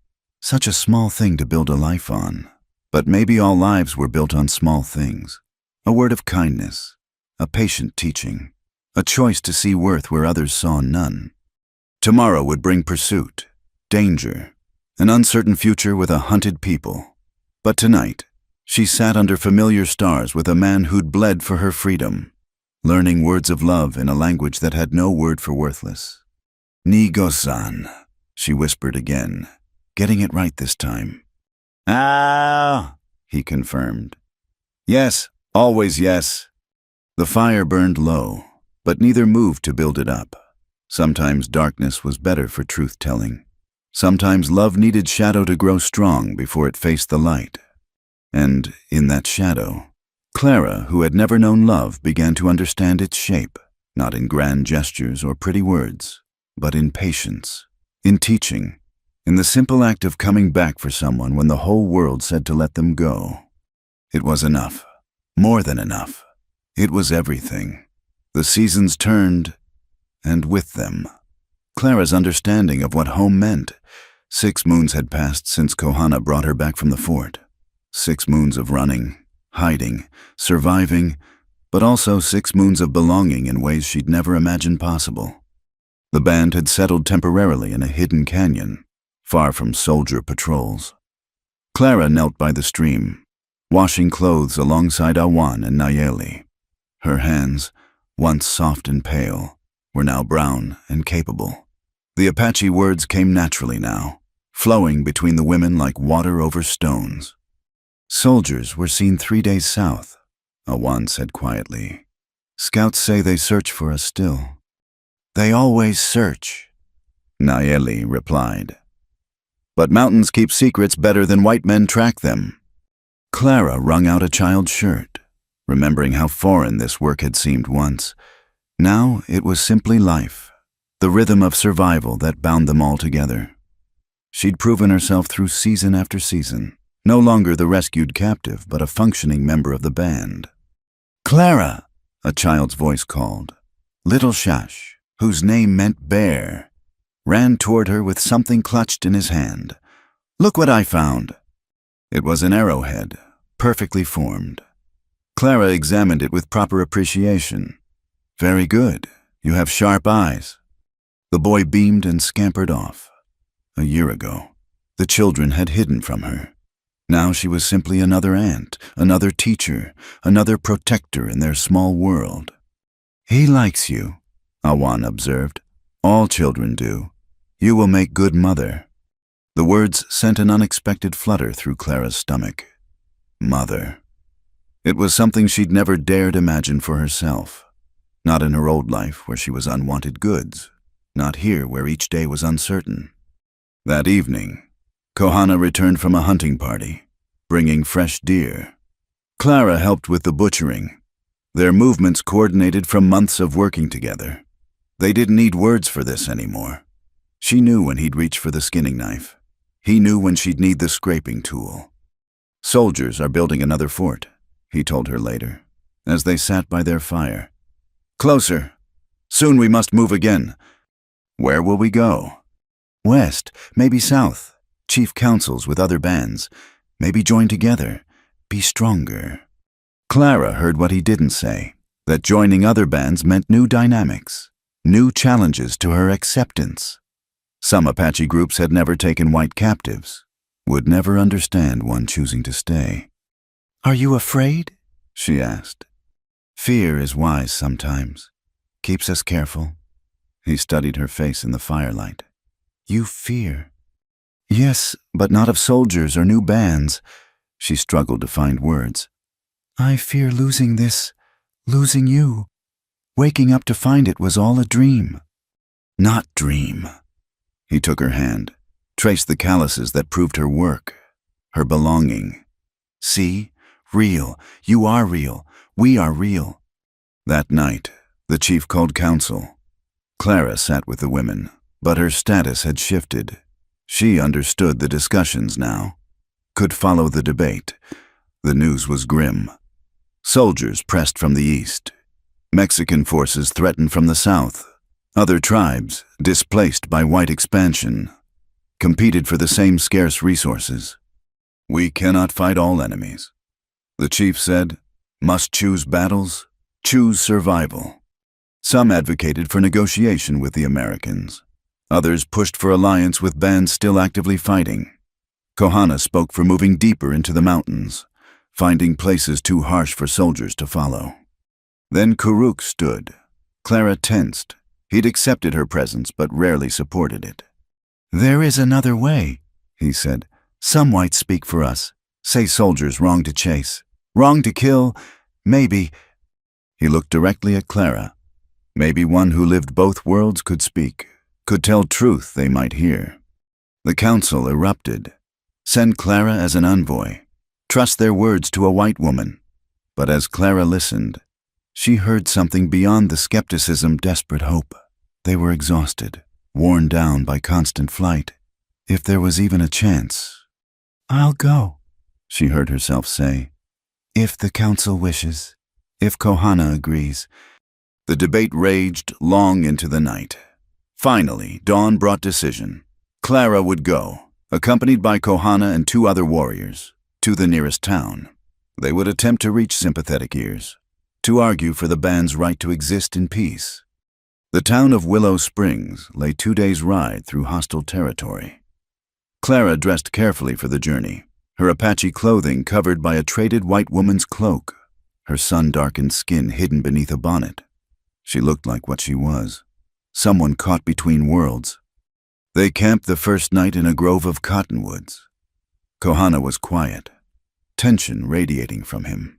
Such a small thing to build a life on. But maybe all lives were built on small things. A word of kindness, a patient teaching, a choice to see worth where others saw none. Tomorrow would bring pursuit, danger, an uncertain future with a hunted people. But tonight, she sat under familiar stars with a man who'd bled for her freedom, learning words of love in a language that had no word for worthless. "Nigo-san," she whispered again, getting it right this time. "Ah," he confirmed. "Yes, always yes." The fire burned low, but neither moved to build it up. Sometimes darkness was better for truth-telling. Sometimes love needed shadow to grow strong before it faced the light. And in that shadow, Clara, who had never known love, began to understand its shape, not in grand gestures or pretty words, but in patience, in teaching, in the simple act of coming back for someone when the whole world said to let them go. It was enough, more than enough. It was everything. The seasons turned, and with them, Clara's understanding of what home meant. 6 moons had passed since Kohana brought her back from the fort. 6 moons of running, hiding, surviving, but also 6 moons of belonging in ways she'd never imagined possible. The band had settled temporarily in a hidden canyon, far from soldier patrols. Clara knelt by the stream, washing clothes alongside Awan and Nayeli. Her hands, once soft and pale, were now brown and capable. The Apache words came naturally now, flowing between the women like water over stones. "Soldiers were seen 3 days south," Awan said quietly. "Scouts say they search for us still." "They always search," Nayeli replied. "But mountains keep secrets better than white men track them." Clara wrung out a child's shirt, remembering how foreign this work had seemed once. Now it was simply life, the rhythm of survival that bound them all together. She'd proven herself through season after season, no longer the rescued captive, but a functioning member of the band. "Clara!" a child's voice called. Little Shash, whose name meant bear, ran toward her with something clutched in his hand. "Look what I found!" It was an arrowhead, perfectly formed. Clara examined it with proper appreciation. "Very good. You have sharp eyes." The boy beamed and scampered off. A year ago, the children had hidden from her. Now she was simply another aunt, another teacher, another protector in their small world. "He likes you," Awan observed. "All children do. You will make good mother." The words sent an unexpected flutter through Clara's stomach. Mother. It was something she'd never dared imagine for herself. Not in her old life where she was unwanted goods. Not here where each day was uncertain. That evening, Kohana returned from a hunting party, bringing fresh deer. Clara helped with the butchering, their movements coordinated from months of working together. They didn't need words for this anymore. She knew when he'd reach for the skinning knife. He knew when she'd need the scraping tool. "Soldiers are building another fort," he told her later, as they sat by their fire. "Closer. Soon we must move again. Where will we go?" "West, maybe south. Chief councils with other bands. Maybe join together. Be stronger." Clara heard what he didn't say, that joining other bands meant new dynamics, new challenges to her acceptance. Some Apache groups had never taken white captives, would never understand one choosing to stay. "Are you afraid?" she asked. "Fear is wise sometimes. Keeps us careful." He studied her face in the firelight. "You fear." "Yes, but not of soldiers or new bands." She struggled to find words. "I fear losing this, losing you. Waking up to find it was all a dream." "Not dream." He took her hand, traced the calluses that proved her work, her belonging. "See? Real. You are real. We are real." That night, the chief called council. Clara sat with the women, but her status had shifted. She understood the discussions now, could follow the debate. The news was grim. Soldiers pressed from the east. Mexican forces threatened from the south. Other tribes, displaced by white expansion, competed for the same scarce resources. "We cannot fight all enemies," the chief said. "Must choose battles, choose survival." Some advocated for negotiation with the Americans. Others pushed for alliance with bands still actively fighting. Kohana spoke for moving deeper into the mountains, finding places too harsh for soldiers to follow. Then Kuruk stood. Clara tensed. He'd accepted her presence but rarely supported it. "There is another way," he said. "Some whites speak for us, say soldiers wrong to chase, wrong to kill, maybe." He looked directly at Clara. Maybe one who lived both worlds could speak, could tell truth they might hear. The council erupted. Send Clara as an envoy. Trust their words to a white woman. But as Clara listened, she heard something beyond the skepticism, desperate hope. They were exhausted, worn down by constant flight. If there was even a chance. "I'll go," she heard herself say. "If the council wishes, if Kohana agrees." The debate raged long into the night. Finally, dawn brought decision. Clara would go, accompanied by Kohana and 2 other warriors, to the nearest town. They would attempt to reach sympathetic ears, to argue for the band's right to exist in peace. The town of Willow Springs lay 2 days' ride through hostile territory. Clara dressed carefully for the journey, her Apache clothing covered by a traded white woman's cloak, her sun-darkened skin hidden beneath a bonnet. She looked like what she was, someone caught between worlds. They camped the first night in a grove of cottonwoods. Kohana was quiet, tension radiating from him.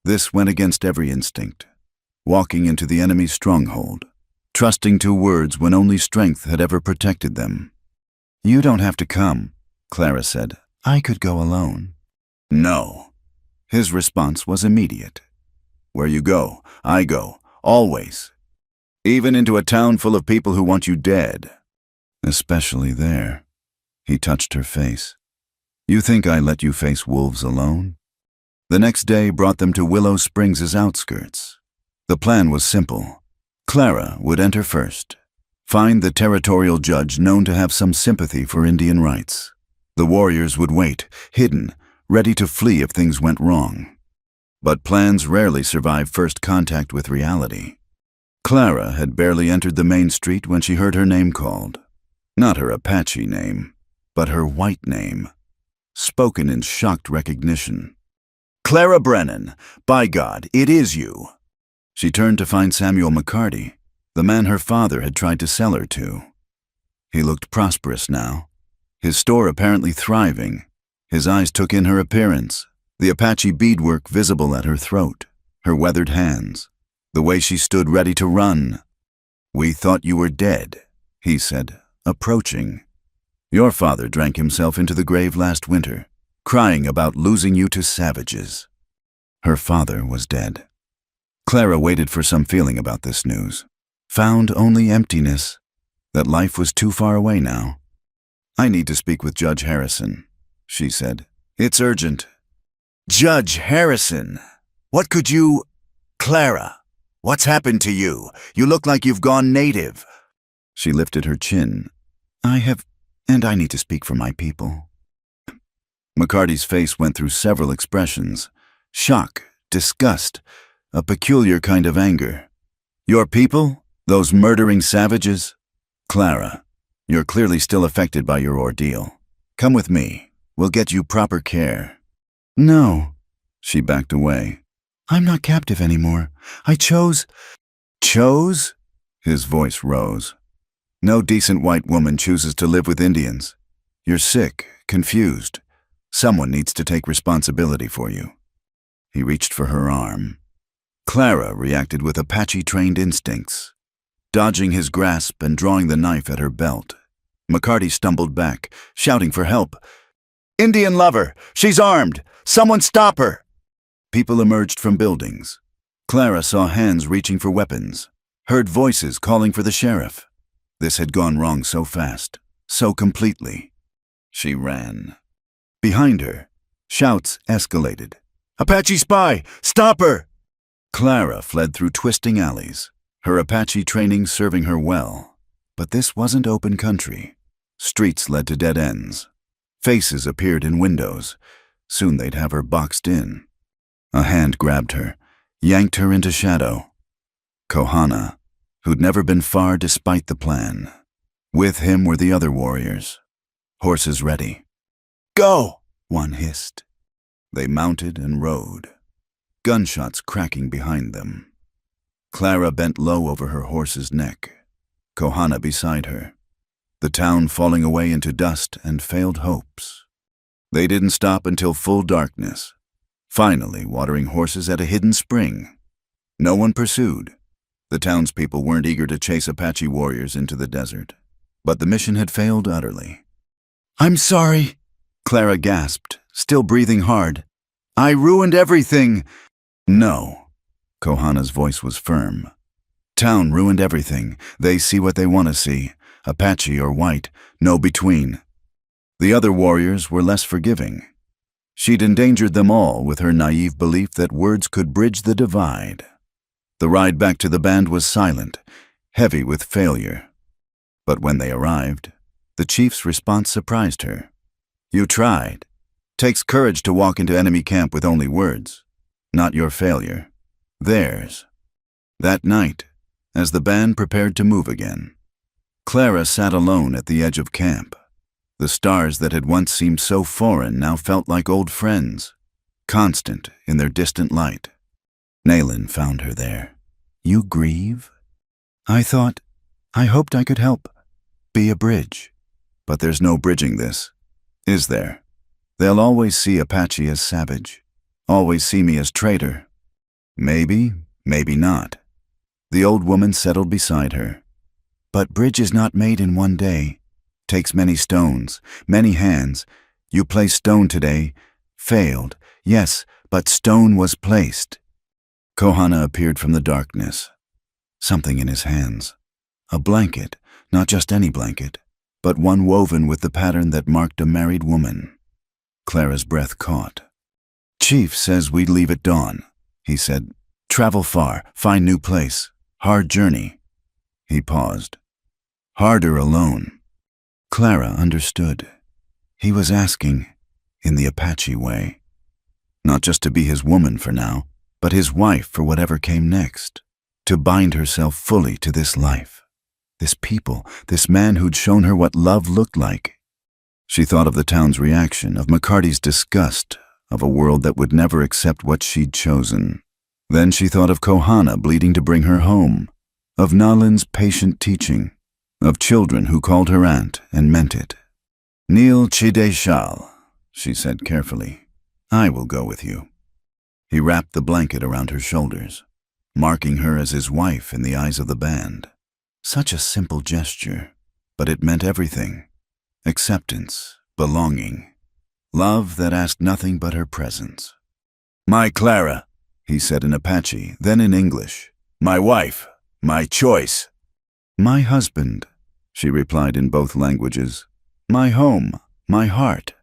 This went against every instinct, walking into the enemy's stronghold, trusting to words when only strength had ever protected them. "You don't have to come," Clara said. "I could go alone." "No." His response was immediate. "Where you go, I go, always. Even into a town full of people who want you dead." "Especially there." He touched her face. "You think I let you face wolves alone?" The next day brought them to Willow Springs' outskirts. The plan was simple. Clara would enter first, find the territorial judge known to have some sympathy for Indian rights. The warriors would wait, hidden, ready to flee if things went wrong. But plans rarely survive first contact with reality. Clara had barely entered the main street when she heard her name called. Not her Apache name, but her white name, spoken in shocked recognition. "Clara Brennan, by God, it is you." She turned to find Samuel McCarty, the man her father had tried to sell her to. He looked prosperous now, his store apparently thriving. His eyes took in her appearance, the Apache beadwork visible at her throat, her weathered hands, the way she stood ready to run. "We thought you were dead," he said, approaching. "Your father drank himself into the grave last winter, crying about losing you to savages." Her father was dead. Clara waited for some feeling about this news, found only emptiness, that life was too far away now. "I need to speak with Judge Harrison," she said. "It's urgent." "Judge Harrison? What could you—" "Clara, what's happened to you? You look like you've gone native." She lifted her chin. "I have, and I need to speak for my people." McCarty's face went through several expressions: shock, disgust, a peculiar kind of anger. "Your people? Those murdering savages? Clara, you're clearly still affected by your ordeal. Come with me. We'll get you proper care." "No." She backed away. "I'm not captive anymore. I chose—" "Chose?" His voice rose. "No decent white woman chooses to live with Indians. You're sick, confused. Someone needs to take responsibility for you." He reached for her arm. Clara reacted with Apache-trained instincts, dodging his grasp and drawing the knife at her belt. McCarty stumbled back, shouting for help. "Indian lover! She's armed! Someone stop her!" People emerged from buildings. Clara saw hands reaching for weapons, heard voices calling for the sheriff. This had gone wrong so fast, so completely. She ran. Behind her, shouts escalated. "Apache spy! Stop her!" Clara fled through twisting alleys, her Apache training serving her well. But this wasn't open country. Streets led to dead ends. Faces appeared in windows. Soon they'd have her boxed in. A hand grabbed her, yanked her into shadow. Kohana, who'd never been far despite the plan. With him were the other warriors, horses ready. "Go!" one hissed. They mounted and rode, gunshots cracking behind them. Clara bent low over her horse's neck, Kohana beside her, the town falling away into dust and failed hopes. They didn't stop until full darkness, finally watering horses at a hidden spring. No one pursued. The townspeople weren't eager to chase Apache warriors into the desert, but the mission had failed utterly. "I'm sorry," Clara gasped, still breathing hard. "I ruined everything." "No." Kohana's voice was firm. "Town ruined everything. They see what they want to see. Apache or white, no between." The other warriors were less forgiving. She'd endangered them all with her naive belief that words could bridge the divide. The ride back to the band was silent, heavy with failure. But when they arrived, the chief's response surprised her. "You tried. Takes courage to walk into enemy camp with only words. Not your failure. Theirs." That night, as the band prepared to move again, Clara sat alone at the edge of camp. The stars that had once seemed so foreign now felt like old friends, constant in their distant light. Nayland found her there. "You grieve?" I hoped I could help. Be a bridge. But there's no bridging this, is there? They'll always see Apache as savage, always see me as traitor. Maybe, maybe not. The old woman settled beside her. But bridge is not made in one day. Takes many stones, many hands. You placed stone today. Failed, yes, but stone was placed. Kohana appeared from the darkness. Something in his hands. A blanket, not just any blanket, but one woven with the pattern that marked a married woman. Clara's breath caught. "Chief says we'd leave at dawn," he said. "Travel far, find new place. Hard journey." He paused. "Harder alone." Clara understood. He was asking, in the Apache way, not just to be his woman for now, but his wife for whatever came next, to bind herself fully to this life, this people, this man who'd shown her what love looked like. She thought of the town's reaction, of McCarty's disgust, of a world that would never accept what she'd chosen. Then she thought of Kohana bleeding to bring her home, of Nalin's patient teaching, of children who called her aunt and meant it. "Neil Chideshal," she said carefully. "I will go with you." He wrapped the blanket around her shoulders, marking her as his wife in the eyes of the band. Such a simple gesture, but it meant everything. Acceptance, belonging, love that asked nothing but her presence. "My Clara," he said in Apache, then in English. "My wife, my choice." "My husband," she replied in both languages. "My home, my heart."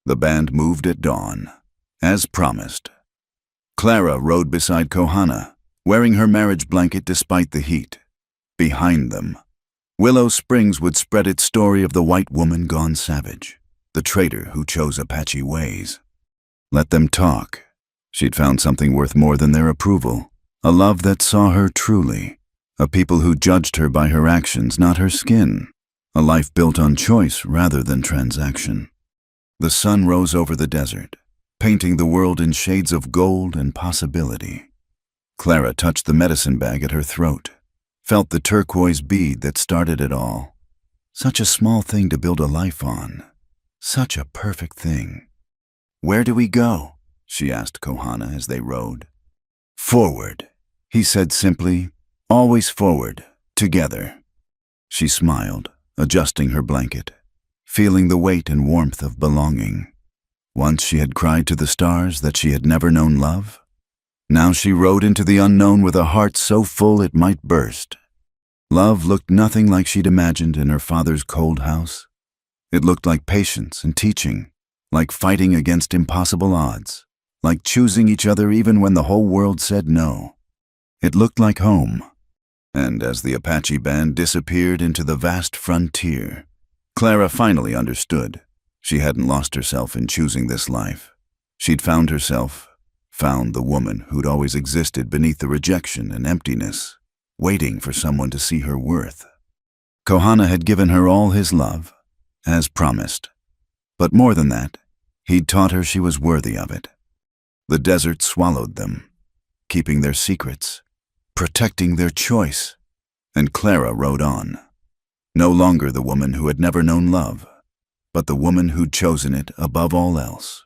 The band moved at dawn, as promised. Clara rode beside Kohana, wearing her marriage blanket despite the heat. Behind them, Willow Springs would spread its story of the white woman gone savage, the traitor who chose Apache ways. Let them talk. She'd found something worth more than their approval, a love that saw her truly, a people who judged her by her actions, not her skin, a life built on choice rather than transaction. The sun rose over the desert, painting the world in shades of gold and possibility. Clara touched the medicine bag at her throat, felt the turquoise bead that started it all. Such a small thing to build a life on. Such a perfect thing. "Where do we go?" she asked Kohana as they rode. "Forward," he said simply. "Always forward, together." She smiled, adjusting her blanket, feeling the weight and warmth of belonging. Once she had cried to the stars that she had never known love. Now she rode into the unknown with a heart so full it might burst. Love looked nothing like she'd imagined in her father's cold house. It looked like patience and teaching, like fighting against impossible odds, like choosing each other even when the whole world said no. It looked like home. And as the Apache band disappeared into the vast frontier, Clara finally understood. She hadn't lost herself in choosing this life. She'd found herself, found the woman who'd always existed beneath the rejection and emptiness, waiting for someone to see her worth. Kohana had given her all his love, as promised. But more than that, he'd taught her she was worthy of it. The desert swallowed them, keeping their secrets, protecting their choice, and Clara rode on. No longer the woman who had never known love, but the woman who'd chosen it above all else.